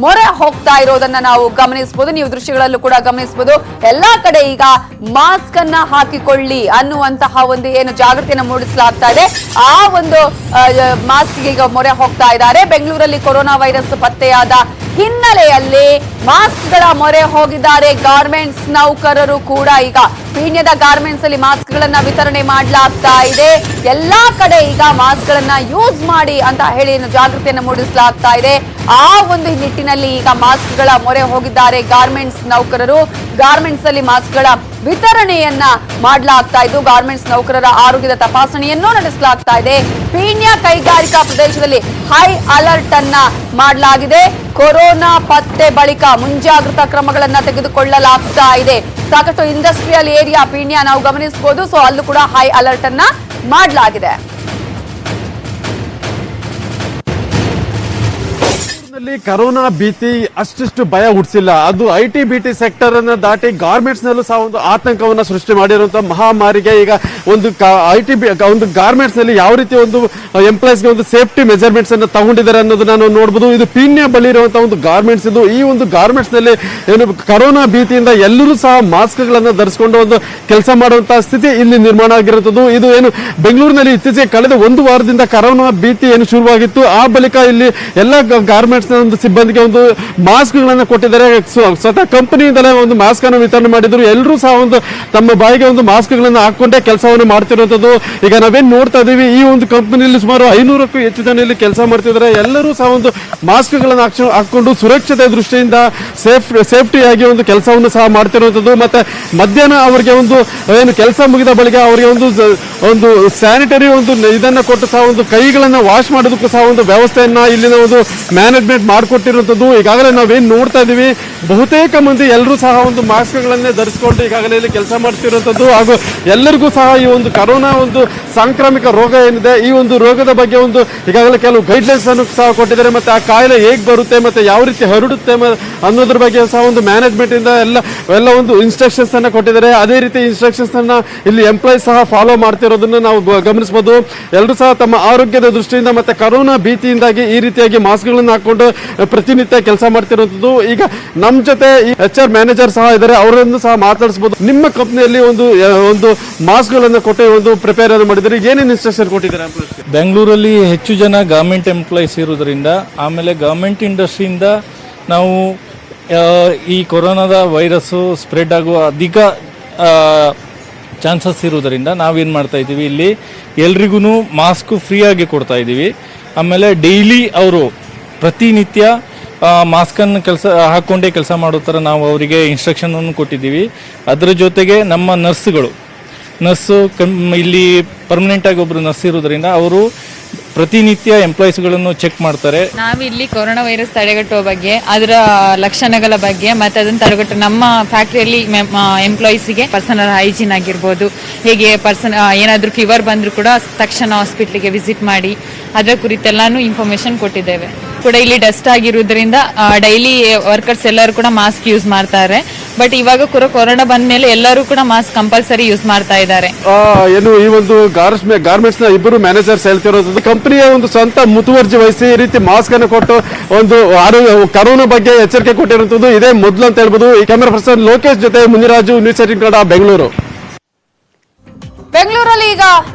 ಮೊರೆ ಹೋಗ್ತಾ ಇರೋದನ್ನ ನಾವು ಗಮನಿಸಬಹುದು. ನೀವು ದೃಶ್ಯಗಳಲ್ಲೂ ಕೂಡ ಗಮನಿಸಬಹುದು. ಎಲ್ಲಾ ಕಡೆ ಈಗ ಮಾಸ್ಕ್ ಅನ್ನ ಹಾಕಿಕೊಳ್ಳಿ ಅನ್ನುವಂತಹ ಒಂದು ಏನು ಜಾಗೃತಿಯನ್ನು ಮೂಡಿಸಲಾಗ್ತಾ ಇದೆ. ಆ ಒಂದು ಮಾಸ್ಕ್ ಈಗ ಮೊರೆ ಹೋಗ್ತಾ ಇದ್ದಾರೆ. ಬೆಂಗಳೂರಲ್ಲಿ ಕೊರೋನಾ ವೈರಸ್ ಪತ್ತೆಯಾದ ಹಿನ್ನೆಲೆಯಲ್ಲಿ ಮಾಸ್ಕ್ ಗಳ ಮೊರೆ ಹೋಗಿದ್ದಾರೆ ಗಾರ್ಮೆಂಟ್ಸ್ ನೌಕರರು ಕೂಡ. ಈಗ ಪೀಣ್ಯದ ಗಾರ್ಮೆಂಟ್ಸ್ ಅಲ್ಲಿ ಮಾಸ್ಕ್ ಗಳನ್ನ ವಿತರಣೆ ಮಾಡಲಾಗ್ತಾ ಇದೆ. ಎಲ್ಲಾ ಕಡೆ ಈಗ ಮಾಸ್ಕ್ ಗಳನ್ನ ಯೂಸ್ ಮಾಡಿ ಅಂತ ಹೇಳಿ ಜಾಗೃತಿಯನ್ನು ಮೂಡಿಸಲಾಗ್ತಾ ಇದೆ. ಆ ಒಂದು ನಿಟ್ಟಿನಲ್ಲಿ ಈಗ ಮಾಸ್ಕ್ ಗಳ ಮೊರೆ ಹೋಗಿದ್ದಾರೆ ಗಾರ್ಮೆಂಟ್ಸ್ ನೌಕರರು. ಗಾರ್ಮೆಂಟ್ಸ್ ಅಲ್ಲಿ ಮಾಸ್ಕ್ ಗಳ ವಿತರಣೆಯನ್ನ ಮಾಡಲಾಗ್ತಾ ಇದ್ದು ಗಾರ್ಮೆಂಟ್ಸ್ ನೌಕರರ ಆರೋಗ್ಯದ ತಪಾಸಣೆಯನ್ನು ನಡೆಸಲಾಗ್ತಾ ಇದೆ. ಪೀಣ್ಯ ಕೈಗಾರಿಕಾ ಪ್ರದೇಶದಲ್ಲಿ ಹೈ ಅಲರ್ಟ್ ಅನ್ನ ಮಾಡಲಾಗಿದೆ. ಕೊರೋನಾ ಪತ್ತೆ ಬಳಿಕ ಮುಂಜಾಗ್ರತಾ ಕ್ರಮಗಳನ್ನ ತೆಗೆದುಕೊಳ್ಳಲಾಗ್ತಾ ಇದೆ. ಸಾಕಷ್ಟು ಇಂಡಸ್ಟ್ರಿಯಲ್ ಏರಿಯಾ ಪೀಣ್ಯ ನಾವು ಗಮನಿಸಬಹುದು. ಸೊ ಅಲ್ಲೂ ಕೂಡ ಹೈ ಅಲರ್ಟ್ ಅನ್ನ ಮಾಡಲಾಗಿದೆ. ಕರೋನಾ ಭೀತಿ ಅಷ್ಟಿಷ್ಟು ಭಯ ಹುಟ್ಟಿಸಿಲ್ಲ. ಅದು IT BT ಸೆಕ್ಟರ್ ಅನ್ನ ದಾಟಿ ಗಾರ್ಮೆಂಟ್ಸ್ ನಲ್ಲೂ ಸಹ ಒಂದು ಆತಂಕವನ್ನ ಸೃಷ್ಟಿ ಮಾಡಿರುವಂತಹ ಮಹಾಮಾರಿಗೆ ಈಗ ಒಂದು ಒಂದು ಗಾರ್ಮೆಂಟ್ಸ್ ನಲ್ಲಿ ಯಾವ ರೀತಿ ಒಂದು ಎಂಪ್ಲಾಯ್ಸ್ ಗೆ ಒಂದು ಸೇಫ್ಟಿ ಮೆಜರ್ಮೆಂಟ್ಸ್ ಅನ್ನು ತಗೊಂಡಿದ್ದಾರೆ ಅನ್ನೋದನ್ನ ನಾವು ನೋಡಬಹುದು. ಇದು ಪೀಣ್ಯ ಬಳಿ ಇರುವಂತಹ ಒಂದು ಗಾರ್ಮೆಂಟ್ಸ್ ಇದು. ಈ ಒಂದು ಗಾರ್ಮೆಂಟ್ಸ್ ನಲ್ಲಿ ಏನು ಕರೋನಾ ಭೀತಿಯಿಂದ ಎಲ್ಲರೂ ಸಹ ಮಾಸ್ಕ್ ಗಳನ್ನ ಧರಿಸಿಕೊಂಡು ಒಂದು ಕೆಲಸ ಮಾಡುವಂತಹ ಸ್ಥಿತಿ ಇಲ್ಲಿ ನಿರ್ಮಾಣ ಆಗಿರುತ್ತದೆ. ಇದು ಏನು ಬೆಂಗಳೂರಿನಲ್ಲಿ ಇತ್ತೀಚೆಗೆ ಕಳೆದ ಒಂದು ವಾರದಿಂದ ಕರೋನಾ ಭೀತಿ ಏನು ಶುರುವಾಗಿತ್ತು, ಆ ಬಳಿಕ ಇಲ್ಲಿ ಎಲ್ಲ ಗಾರ್ಮೆಂಟ್ಸ್ ಗಾರ್ಮೆಂಟ್ಸ್ ನ ಒಂದು ಸಿಬ್ಬಂದಿಗೆ ಒಂದು ಮಾಸ್ಕ್ ಗಳನ್ನ ಕೊಟ್ಟಿದ್ದಾರೆ. ಸ್ವತಃ ಕಂಪನಿಯಿಂದಲೇ ಒಂದು ಮಾಸ್ಕ್ ಅನ್ನು ವಿತರಣೆ ಮಾಡಿದ್ರು. ಎಲ್ಲರೂ ಸಹ ಒಂದು ತಮ್ಮ ಬಾಯಿಗೆ ಒಂದು ಮಾಸ್ಕ್ ಗಳನ್ನ ಹಾಕೊಂಡೇ ಕೆಲಸವನ್ನು ಮಾಡ್ತಿರುವಂತದ್ದು. ಈಗ ನಾವೇನ್ ನೋಡ್ತಾ ಇದೀವಿ, ಈ ಒಂದು ಕಂಪನಿಯಲ್ಲಿ ಸುಮಾರು 500ಕ್ಕೂ ಹೆಚ್ಚು ಜನ ಇಲ್ಲಿ ಕೆಲಸ ಮಾಡ್ತಿದ್ದಾರೆ. ಎಲ್ಲರೂ ಸಹ ಒಂದು ಮಾಸ್ಕ್ ಗಳನ್ನ ಹಾಕೊಂಡು ಸುರಕ್ಷತೆ ದೃಷ್ಟಿಯಿಂದ ಸೇಫ್ಟಿಯಾಗಿ ಒಂದು ಕೆಲಸವನ್ನು ಸಹ ಮಾಡ್ತಿರುವಂತದ್ದು. ಮತ್ತೆ ಮಧ್ಯಾಹ್ನ ಅವರಿಗೆ ಒಂದು ಏನು ಕೆಲಸ ಮುಗಿದ ಬಳಿಕ ಅವರಿಗೆ ಒಂದು ಸ್ಯಾನಿಟರಿ ಒಂದು ಇದನ್ನ ಕೊಟ್ಟು ಸಹ ಒಂದು ಕೈಗಳನ್ನ ವಾಶ್ ಮಾಡೋದಕ್ಕೂ ಸಹ ಒಂದು ವ್ಯವಸ್ಥೆಯನ್ನ ಇಲ್ಲಿನ ಒಂದು ಮ್ಯಾನೇಜ್ಮೆಂಟ್ ಮಾಡಿಕೊಟ್ಟಿರುವಂತದ್ದು. ಈಗಾಗಲೇ ನಾವೇನ್ ನೋಡ್ತಾ ಇದೀವಿ, ಬಹುತೇಕ ಮಂದಿ ಎಲ್ಲರೂ ಸಹ ಒಂದು ಮಾಸ್ಕ್ ಗಳನ್ನೇ ಧರಿಸಿಕೊಂಡು ಈಗಾಗಲೇ ಇಲ್ಲಿ ಕೆಲಸ ಮಾಡ್ತಿರುವಂತದ್ದು. ಹಾಗೂ ಎಲ್ಲರಿಗೂ ಸಹ ಈ ಒಂದು ಕರೋನಾ ಒಂದು ಸಾಂಕ್ರಾಮಿಕ ರೋಗ ಏನಿದೆ, ಈ ಒಂದು ರೋಗದ ಬಗ್ಗೆ ಒಂದು ಈಗಾಗಲೇ ಕೆಲವು ಗೈಡ್ಲೈನ್ಸ್ ಅನ್ನು ಸಹ ಕೊಟ್ಟಿದ್ದಾರೆ. ಮತ್ತೆ ಆ ಕಾಯಿಲೆ ಹೇಗೆ ಬರುತ್ತೆ ಮತ್ತೆ ಯಾವ ರೀತಿ ಹರಡುತ್ತೆ ಅನ್ನೋದ್ರ ಬಗ್ಗೆ ಸಹ ಒಂದು ಮ್ಯಾನೇಜ್ಮೆಂಟ್ ಇಂದ ಎಲ್ಲ ಒಂದು ಇನ್ಸ್ಟ್ರಕ್ಷನ್ಸ್ ಅನ್ನ ಕೊಟ್ಟಿದ್ದಾರೆ. ಅದೇ ರೀತಿ ಇನ್ಸ್ಟ್ರಕ್ಷನ್ಸ್ ಅನ್ನ ಇಲ್ಲಿ ಎಂಪ್ಲಾಯೀಸ್ ಸಹ ಫಾಲೋ ಮಾಡ್ತಿರೋದನ್ನ ನಾವು ಗಮನಿಸಬಹುದು. ಎಲ್ಲರೂ ಸಹ ತಮ್ಮ ಆರೋಗ್ಯದ ದೃಷ್ಟಿಯಿಂದ ಮತ್ತೆ ಕರೋನಾ ಭೀತಿಯಿಂದಾಗಿ ಈ ರೀತಿಯಾಗಿ ಮಾಸ್ಕ್ ಗಳನ್ನ ಹಾಕೊಂಡು ಪ್ರತಿನಿತ್ಯ ಕೆಲಸ ಮಾಡ್ತಿರುವಂತದ್ದು. ಈಗ ನಮ್ಮ ಜೊತೆ HR ಮ್ಯಾನೇಜರ್ ಸಹ ಇದ್ದಾರೆ, ಅವರನ್ನು ಸಹ ಮಾತಾಡಿಸಬಹುದು. ನಿಮ್ಮ ಕಂಪನಿಯಲ್ಲಿ ಒಂದು ಮಾಸ್ಕ್ ಗಳನ್ನ ಕೊಟ್ಟು ಒಂದು ಪ್ರಿಪೇರ್ ಮಾಡಿದ್ರೆ ಏನೇನು ಇನ್ಸ್ಟ್ರಕ್ಷನ್ ಕೊಟ್ಟಿದ್ದಾರೆ? ಬೆಂಗಳೂರಲ್ಲಿ ಹೆಚ್ಚು ಜನ ಗವರ್ಮೆಂಟ್ ಎಂಪ್ಲಾಯೀಸ್ ಇರೋದ್ರಿಂದ, ಆಮೇಲೆ ಗವರ್ಮೆಂಟ್ ಇಂಡಸ್ಟ್ರಿಯಿಂದ ನಾವು ಈ ಕೊರೋನಾದ ವೈರಸ್ಸು ಸ್ಪ್ರೆಡ್ ಆಗುವ ಅಧಿಕ ಚಾನ್ಸಸ್ ಇರೋದರಿಂದ ನಾವೇನು ಮಾಡ್ತಾ ಇದ್ದೀವಿ, ಇಲ್ಲಿ ಎಲ್ರಿಗೂ ಮಾಸ್ಕು ಫ್ರೀಯಾಗಿ ಕೊಡ್ತಾ ಇದ್ದೀವಿ. ಆಮೇಲೆ ಡೈಲಿ ಅವರು ಪ್ರತಿನಿತ್ಯ ಮಾಸ್ಕನ್ನು ಹಾಕ್ಕೊಂಡೇ ಕೆಲಸ ಮಾಡೋ ಥರ ನಾವು ಅವರಿಗೆ ಇನ್ಸ್ಟ್ರಕ್ಷನನ್ನು ಕೊಟ್ಟಿದ್ದೀವಿ. ಅದರ ಜೊತೆಗೆ ನಮ್ಮ ನರ್ಸು ಇಲ್ಲಿ ಪರ್ಮನೆಂಟಾಗಿ ಒಬ್ಬರು ನರ್ಸ್ ಇರೋದ್ರಿಂದ ಅವರು ಪ್ರತಿನಿತ್ಯ ಎಂಪ್ಲಾಯೀಸ್ಗಳನ್ನು ಚೆಕ್ ಮಾಡ್ತಾರೆ. ನಾವಿಲ್ಲಿ ಕೊರೋನಾ ವೈರಸ್ ತಡೆಗಟ್ಟುವ ಬಗ್ಗೆ, ಅದರ ಲಕ್ಷಣಗಳ ಬಗ್ಗೆ ಮತ್ತು ಅದನ್ನು ತಡೆಗಟ್ಟು ನಮ್ಮ ಫ್ಯಾಕ್ಟ್ರಿಯಲ್ಲಿ ಎಂಪ್ಲಾಯೀಸಿಗೆ ಪರ್ಸನಲ್ ಹೈಜೀನ್ ಆಗಿರ್ಬೋದು, ಹೇಗೆ ಏನಾದರೂ ಫೀವರ್ ಬಂದರೂ ಕೂಡ ತಕ್ಷಣ ಹಾಸ್ಪಿಟ್ಲಿಗೆ ವಿಸಿಟ್ ಮಾಡಿ ಅದರ ಕುರಿತೆಲ್ಲಾನು ಇನ್ಫಾರ್ಮೇಶನ್ ಕೊಟ್ಟಿದ್ದೇವೆ. ಕೂಡ ಇಲ್ಲಿ ಡಸ್ಟ್ ಆಗಿರುವುದರಿಂದ ಡೈಲಿ ವರ್ಕರ್ಸ್ ಎಲ್ಲರೂ ಕೂಡ ಮಾಸ್ಕ್ ಯೂಸ್ ಮಾಡ್ತಾರೆ. ಬಟ್ ಇವಾಗ ಕೂಡ ಕೊರೋನಾ ಬಂದ ಮೇಲೆ ಎಲ್ಲರೂ ಕೂಡ ಮಾಸ್ಕ್ ಕಂಪಲ್ಸರಿ ಯೂಸ್ ಮಾಡ್ತಾ ಇದ್ದಾರೆ. ಏನು ಈ ಒಂದು ಗಾರ್ಮೆಂಟ್ಸ್ ನ ಇಬ್ಬರು ಮ್ಯಾನೇಜರ್ಸ್ ಹೇಳ್ತಿರೋದು, ಕಂಪನಿಯ ಒಂದು ಸ್ವಂತ ಮುತುವರ್ಜಿ ವಹಿಸಿ ಈ ರೀತಿ ಮಾಸ್ಕ್ ಅನ್ನು ಕೊಟ್ಟು ಒಂದು ಕರೋನಾ ಬಗ್ಗೆ ಎಚ್ಚರಿಕೆ ಕೊಟ್ಟಿರುವಂತದ್ದು ಇದೇ ಮೊದಲು ಅಂತ ಹೇಳ್ಬೋದು. ಈ ಕ್ಯಾಮೆರಾ ಪರ್ಸನ್ ಲೋಕೇಶ್ ಜೊತೆ ಮುನಿರಾಜು, ನ್ಯೂಸ್ 18 ಕನ್ನಡ, ಬೆಂಗಳೂರು. ಬೆಂಗಳೂರಲ್ಲಿ ಈಗ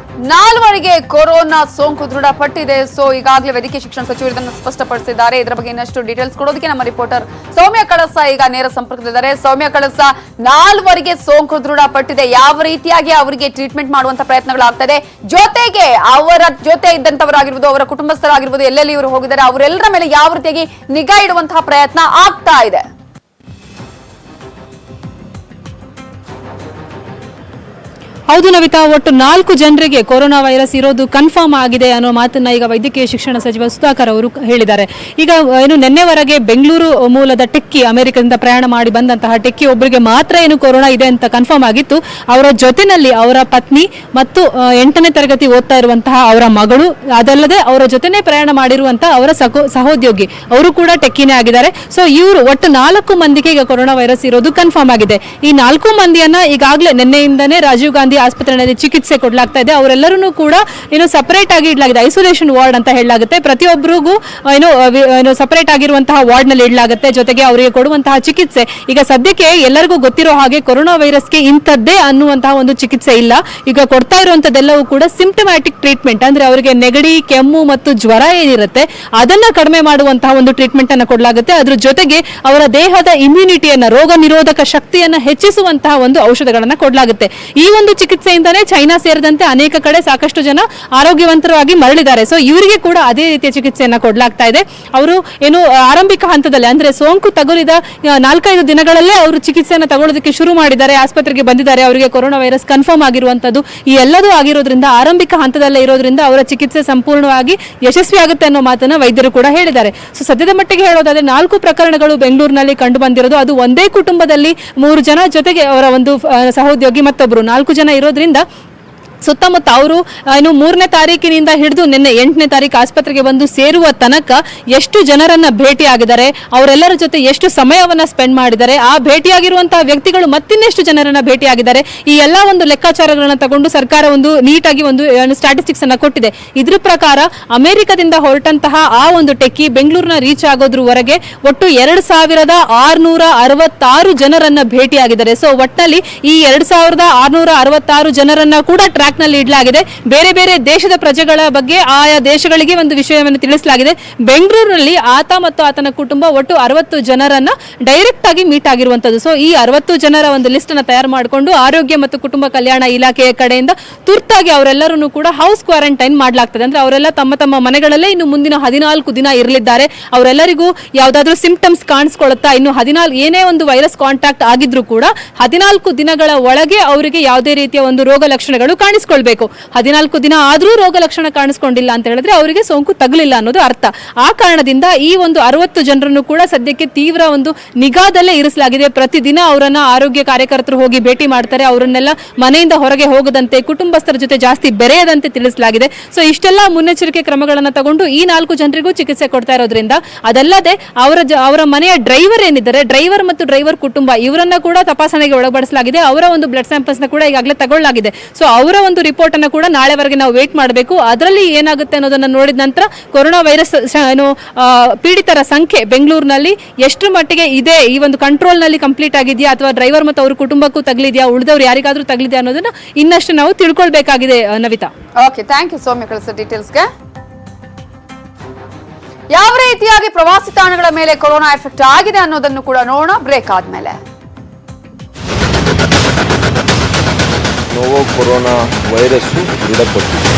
4ವರಿಗೆ ಕೊರೋನಾ ಸೋಂಕು ದೃಢಪಟ್ಟಿದೆ. ಸೊ ಈಗಾಗಲೇ ವೈದ್ಯಕೀಯ ಶಿಕ್ಷಣ ಸಚಿವರು ಇದನ್ನು ಸ್ಪಷ್ಟಪಡಿಸಿದ್ದಾರೆ. ಇದರ ಬಗ್ಗೆ ಇನ್ನಷ್ಟು ಡೀಟೇಲ್ಸ್ ಕೊಡೋದಕ್ಕೆ ನಮ್ಮ ರಿಪೋರ್ಟರ್ ಸೌಮ್ಯ ಕಳಸ ಈಗ ನೇರ ಸಂಪರ್ಕದಲ್ಲಿದ್ದಾರೆ. ಸೌಮ್ಯ ಕಳಸ, 4ವರಿಗೆ ಸೋಂಕು ದೃಢಪಟ್ಟಿದೆ, ಯಾವ ರೀತಿಯಾಗಿ ಅವರಿಗೆ ಟ್ರೀಟ್ಮೆಂಟ್ ಮಾಡುವಂತ ಪ್ರಯತ್ನಗಳಾಗ್ತದೆ, ಜೊತೆಗೆ ಅವರ ಜೊತೆ ಇದ್ದಂತವರಾಗಿರ್ಬೋದು, ಅವರ ಕುಟುಂಬಸ್ಥರಾಗಿರ್ಬೋದು, ಎಲ್ಲೆಲ್ಲಿ ಇವರು ಹೋಗಿದ್ದಾರೆ ಅವರೆಲ್ಲರ ಮೇಲೆ ಯಾವ ರೀತಿಯಾಗಿ ನಿಗಾ ಇಡುವಂತಹ ಪ್ರಯತ್ನ ಆಗ್ತಾ ಇದೆ? ಹೌದು ನವಿತಾ, ಒಟ್ಟು 4 ಜನರಿಗೆ ಕೊರೋನಾ ವೈರಸ್ ಇರೋದು ಕನ್ಫರ್ಮ್ ಆಗಿದೆ ಅನ್ನೋ ಮಾತನ್ನ ಈಗ ವೈದ್ಯಕೀಯ ಶಿಕ್ಷಣ ಸಚಿವ ಸುಧಾಕರ್ ಅವರು ಹೇಳಿದ್ದಾರೆ. ಈಗ ಏನು ನಿನ್ನೆವರೆಗೆ ಬೆಂಗಳೂರು ಮೂಲದ ಟೆಕ್ಕಿ, ಅಮೆರಿಕದಿಂದ ಪ್ರಯಾಣ ಮಾಡಿ ಬಂದಂತಹ ಟೆಕ್ಕಿ ಒಬ್ಬರಿಗೆ ಮಾತ್ರ ಏನು ಕೊರೋನಾ ಇದೆ ಅಂತ ಕನ್ಫರ್ಮ್ ಆಗಿತ್ತು. ಅವರ ಜೊತೆನಲ್ಲಿ ಅವರ ಪತ್ನಿ ಮತ್ತು 8ನೇ ತರಗತಿ ಓದ್ತಾ ಇರುವಂತಹ ಅವರ ಮಗಳು, ಅದಲ್ಲದೆ ಅವರ ಜೊತೆನೆ ಪ್ರಯಾಣ ಮಾಡಿರುವಂತಹ ಅವರ ಸಹೋದ್ಯೋಗಿ, ಅವರು ಕೂಡ ಟೆಕ್ಕಿನೇ ಆಗಿದ್ದಾರೆ. ಸೊ ಇವರು ಒಟ್ಟು 4 ಮಂದಿಗೆ ಈಗ ಕೊರೋನಾ ವೈರಸ್ ಇರೋದು ಕನ್ಫರ್ಮ್ ಆಗಿದೆ. ಈ 4 ಮಂದಿಯನ್ನ ಈಗಾಗಲೇ ನಿನ್ನೆಯಿಂದನೇ ರಾಜೀವ್ ಗಾಂಧಿ ಆಸ್ಪತ್ರೆಯಲ್ಲಿ ಚಿಕಿತ್ಸೆ ಕೊಡಲಾಗ್ತಾ ಇದೆ. ಅವರೆಲ್ಲರೂ ಕೂಡ ಏನು ಸಪರೇಟ್ ಆಗಿ ಇಡಲಾಗಿದೆ, ಐಸೋಲೇಷನ್ ವಾರ್ಡ್ ಅಂತ ಹೇಳಲಾಗುತ್ತೆ. ಪ್ರತಿಯೊಬ್ಬರಿಗೂ ಏನು ಸಪರೇಟ್ ಆಗಿರುವಂತಹ ವಾರ್ಡ್ ನಲ್ಲಿ ಇಡಲಾಗುತ್ತೆ. ಜೊತೆಗೆ ಅವರಿಗೆ ಕೊಡುವಂತಹ ಚಿಕಿತ್ಸೆ ಈಗ ಸದ್ಯಕ್ಕೆ ಎಲ್ಲರಿಗೂ ಗೊತ್ತಿರೋ ಹಾಗೆ ಕೊರೋನಾ ವೈರಸ್ಗೆ ಇಂಥದ್ದೇ ಅನ್ನುವಂತಹ ಒಂದು ಚಿಕಿತ್ಸೆ ಇಲ್ಲ. ಈಗ ಕೊಡ್ತಾ ಇರುವಂತದ್ದೆಲ್ಲವೂ ಕೂಡ ಸಿಂಪ್ಟಮ್ಯಾಟಿಕ್ ಟ್ರೀಟ್ಮೆಂಟ್, ಅಂದ್ರೆ ಅವರಿಗೆ ನೆಗಡಿ, ಕೆಮ್ಮು ಮತ್ತು ಜ್ವರ ಏನಿರುತ್ತೆ ಅದನ್ನ ಕಡಿಮೆ ಮಾಡುವಂತಹ ಒಂದು ಟ್ರೀಟ್ಮೆಂಟ್ ಅನ್ನು ಕೊಡಲಾಗುತ್ತೆ. ಅದ್ರ ಜೊತೆಗೆ ಅವರ ದೇಹದ ಇಮ್ಯುನಿಟಿಯನ್ನ, ರೋಗ ನಿರೋಧಕ ಶಕ್ತಿಯನ್ನ ಹೆಚ್ಚಿಸುವಂತಹ ಒಂದು ಔಷಧಗಳನ್ನ ಕೊಡಲಾಗುತ್ತೆ. ಈ ಒಂದು ಚಿಕಿತ್ಸೆಯಿಂದನೇ ಚೈನಾ ಸೇರಿದಂತೆ ಅನೇಕ ಕಡೆ ಸಾಕಷ್ಟು ಜನ ಆರೋಗ್ಯವಂತರಾಗಿ ಮರಳಿದ್ದಾರೆ. ಸೊ ಇವರಿಗೆ ಕೂಡ ಅದೇ ರೀತಿಯ ಚಿಕಿತ್ಸೆಯನ್ನ ಕೊಡಲಾಗ್ತಾ ಇದೆ. ಅವರು ಏನು ಆರಂಭಿಕ ಹಂತದಲ್ಲಿ, ಅಂದ್ರೆ ಸೋಂಕು ತಗುಲಿದ 4-5 ದಿನಗಳಲ್ಲೇ ಅವರು ಚಿಕಿತ್ಸೆಯನ್ನು ತಗೊಳ್ಳೋದಕ್ಕೆ ಶುರು ಮಾಡಿದ್ದಾರೆ, ಆಸ್ಪತ್ರೆಗೆ ಬಂದಿದ್ದಾರೆ. ಅವರಿಗೆ ಕೊರೋನಾ ವೈರಸ್ ಕನ್ಫರ್ಮ್ ಆಗಿರುವಂತದ್ದು ಈ ಎಲ್ಲದೂ ಆಗಿರೋದ್ರಿಂದ, ಆರಂಭಿಕ ಹಂತದಲ್ಲೇ ಇರೋದ್ರಿಂದ ಅವರ ಚಿಕಿತ್ಸೆ ಸಂಪೂರ್ಣವಾಗಿ ಯಶಸ್ವಿ ಆಗುತ್ತೆ ಅನ್ನೋ ಮಾತನ್ನ ವೈದ್ಯರು ಕೂಡ ಹೇಳಿದ್ದಾರೆ. ಸೊ ಸದ್ಯದ ಮಟ್ಟಿಗೆ ಹೇಳೋದಾದ್ರೆ 4 ಪ್ರಕರಣಗಳು ಬೆಂಗಳೂರಿನಲ್ಲಿ ಕಂಡು ಬಂದಿರೋದು. ಅದು ಒಂದೇ ಕುಟುಂಬದಲ್ಲಿ 3 ಜನ, ಜೊತೆಗೆ ಅವರ ಒಂದು ಸಹೋದ್ಯೋಗಿ ಮತ್ತೊಬ್ಬರು, 4 ಜನ ಇರೋದ್ರಿಂದ ಸುತ್ತಮುತ್ತ ಅವರು ಇನ್ನು 3ನೇ ತಾರೀಕಿನಿಂದ ಹಿಡಿದು ನಿನ್ನೆ 8ನೇ ತಾರೀಕು ಆಸ್ಪತ್ರೆಗೆ ಬಂದು ಸೇರುವ ತನಕ ಎಷ್ಟು ಜನರನ್ನ ಭೇಟಿಯಾಗಿದ್ದಾರೆ, ಅವರೆಲ್ಲರ ಜೊತೆ ಎಷ್ಟು ಸಮಯವನ್ನ ಸ್ಪೆಂಡ್ ಮಾಡಿದ್ದಾರೆ, ಆ ಭೇಟಿಯಾಗಿರುವಂತಹ ವ್ಯಕ್ತಿಗಳು ಮತ್ತಿನ್ನೆಷ್ಟು ಜನರನ್ನ ಭೇಟಿಯಾಗಿದ್ದಾರೆ, ಈ ಎಲ್ಲ ಒಂದು ಲೆಕ್ಕಾಚಾರಗಳನ್ನ ತಗೊಂಡು ಸರ್ಕಾರ ಒಂದು ನೀಟಾಗಿ ಒಂದು ಸ್ಟ್ಯಾಟಿಸ್ಟಿಕ್ಸ್ ಅನ್ನ ಕೊಟ್ಟಿದೆ. ಇದ್ರ ಪ್ರಕಾರ ಅಮೆರಿಕದಿಂದ ಹೊರಟಂತಹ ಆ ಒಂದು ಟೆಕ್ಕಿ ಬೆಂಗಳೂರಿನ ರೀಚ್ ಆಗೋದ್ರವರೆಗೆ ಒಟ್ಟು 2666 ಜನರನ್ನ ಭೇಟಿಯಾಗಿದ್ದಾರೆ. ಸೊ ಒಟ್ಟಲ್ಲಿ ಈ 2666 ಜನರನ್ನ ಕೂಡ ಟ್ರ್ಯಾಕ್ ಟ್ರ್ಯಾಕ್ ನಲ್ಲಿ ಇಡಲಾಗಿದೆ. ಬೇರೆ ಬೇರೆ ದೇಶದ ಪ್ರಜೆಗಳ ಬಗ್ಗೆ ಆಯಾ ದೇಶಗಳಿಗೆ ಒಂದು ವಿಷಯವನ್ನು ತಿಳಿಸಲಾಗಿದೆ. ಬೆಂಗಳೂರಿನಲ್ಲಿ ಆತ ಮತ್ತು ಆತನ ಕುಟುಂಬ ಒಟ್ಟು 60 ಜನರನ್ನ ಡೈರೆಕ್ಟ್ ಆಗಿ ಮೀಟ್ ಆಗಿರುವಂತದ್ದು. ಸೊ ಈ 60 ಜನರ ಒಂದು ಲಿಸ್ಟ್ ಅನ್ನ ತಯಾರು ಮಾಡಿಕೊಂಡು ಆರೋಗ್ಯ ಮತ್ತು ಕುಟುಂಬ ಕಲ್ಯಾಣ ಇಲಾಖೆಯ ಕಡೆಯಿಂದ ತುರ್ತಾಗಿ ಅವರೆಲ್ಲರನ್ನು ಕೂಡ ಹೌಸ್ ಕ್ವಾರಂಟೈನ್ ಮಾಡಲಾಗ್ತದೆ. ಅಂದ್ರೆ ಅವರೆಲ್ಲ ತಮ್ಮ ತಮ್ಮ ಮನೆಗಳಲ್ಲೇ ಇನ್ನು ಮುಂದಿನ 14 ದಿನ ಇರಲಿದ್ದಾರೆ. ಅವರೆಲ್ಲರಿಗೂ ಯಾವ್ದಾದ್ರು ಸಿಂಪ್ಟಮ್ಸ್ ಕಾಣಿಸ್ಕೊಳ್ಳುತ್ತಾ, ಇನ್ನು 14 ಏನೇ ಒಂದು ವೈರಸ್ ಕಾಂಟ್ಯಾಕ್ಟ್ ಆಗಿದ್ರು ಕೂಡ 14 ದಿನಗಳ ಒಳಗೆ ಅವರಿಗೆ ಯಾವುದೇ ರೀತಿಯ ಒಂದು ರೋಗ ಲಕ್ಷಣಗಳು ಕಾಣಿಸ್ಕೊಳ್ಬೇಕು. 14 ದಿನ ಆದ್ರೂ ರೋಗ ಲಕ್ಷಣ ಕಾಣಿಸ್ಕೊಂಡಿಲ್ಲ ಅಂತ ಹೇಳಿದ್ರೆ ಅವರಿಗೆ ಸೋಂಕು ತಗಲಿಲ್ಲ ಅನ್ನೋದು ಅರ್ಥ. ಆ ಕಾರಣದಿಂದ ಈ ಒಂದು 60 ಜನರನ್ನು ಕೂಡ ಸದ್ಯಕ್ಕೆ ತೀವ್ರ ಒಂದು ನಿಗಾದಲ್ಲೇ ಇರಿಸಲಾಗಿದೆ. ಪ್ರತಿದಿನ ಅವರನ್ನ ಆರೋಗ್ಯ ಕಾರ್ಯಕರ್ತರು ಹೋಗಿ ಭೇಟಿ ಮಾಡ್ತಾರೆ. ಅವರನ್ನೆಲ್ಲ ಮನೆಯಿಂದ ಹೊರಗೆ ಹೋಗದಂತೆ, ಕುಟುಂಬಸ್ಥರ ಜೊತೆ ಜಾಸ್ತಿ ಬೆರೆಯದಂತೆ ತಿಳಿಸಲಾಗಿದೆ. ಸೊ ಇಷ್ಟೆಲ್ಲ ಮುನ್ನೆಚ್ಚರಿಕೆ ಕ್ರಮಗಳನ್ನು ತಗೊಂಡು ಈ 4 ಜನರಿಗೂ ಚಿಕಿತ್ಸೆ ಕೊಡ್ತಾ ಇರೋದ್ರಿಂದ, ಅದಲ್ಲದೆ ಅವರ ಮನೆಯ ಡ್ರೈವರ್ ಏನಿದ್ದಾರೆ, ಡ್ರೈವರ್ ಮತ್ತು ಡ್ರೈವರ್ ಕುಟುಂಬ ಇವರನ್ನ ಕೂಡ ತಪಾಸಣೆಗೆ ಒಳಪಡಿಸಲಾಗಿದೆ. ಅವರ ಒಂದು ಬ್ಲಡ್ ಸ್ಯಾಂಪಲ್ಸ್ ನ ಕೂಡ ಈಗಾಗಲೇ ತಗೊಳ್ಳಲಾಗಿದೆ. ಸೊ ಅವರ ಒಂದು ರಿಪೋರ್ಟ್ ಅನ್ನು ಕೂಡ ನಾಳೆವರೆಗೆ ನಾವು ವೇಟ್ ಮಾಡಬೇಕು. ಅದರಲ್ಲಿ ಏನಾಗುತ್ತೆ ಅನ್ನೋದನ್ನ ನೋಡಿದ ನಂತರ ಕೊರೋನಾ ವೈರಸ್ ಪೀಡಿತರ ಸಂಖ್ಯೆ ಬೆಂಗಳೂರಿನಲ್ಲಿ ಎಷ್ಟು ಮಟ್ಟಿಗೆ ಇದೆ, ಈ ಒಂದು ಕಂಟ್ರೋಲ್ ನಲ್ಲಿ ಕಂಪ್ಲೀಟ್ ಆಗಿದೆಯಾ ಅಥವಾ ಡ್ರೈವರ್ ಮತ್ತು ಅವ್ರ ಕುಟುಂಬಕ್ಕೂ ತಗಲಿದೆಯಾ, ಉಳಿದವ್ರು ಯಾರಿಗಾದ್ರೂ ತಗಲಿದೆಯಾ ಅನ್ನೋದನ್ನ ಇನ್ನಷ್ಟು ನಾವು ತಿಳ್ಕೊಳ್ಬೇಕಾಗಿದೆ. ನವಿತಾ, ಓಕೆ, ಥ್ಯಾಂಕ್ ಯು ಸೌಮ್ಯ ಕಳಿಸೋ ಡೀಟೇಲ್ಸ್ಗೆ. ಯಾವ ರೀತಿಯಾಗಿ ಪ್ರವಾಸಿ ತಾಣಗಳ ಮೇಲೆ ಕೊರೋನಾ ಎಫೆಕ್ಟ್ ಆಗಿದೆ ಅನ್ನೋದನ್ನು ಕೂಡ ನೋಡೋಣ ಬ್ರೇಕ್ ಆದ್ಮೇಲೆ. ನೋವೋ ಕೊರೋನಾ ವೈರಸ್ಸು ದೃಢಪಟ್ಟಿದೆ.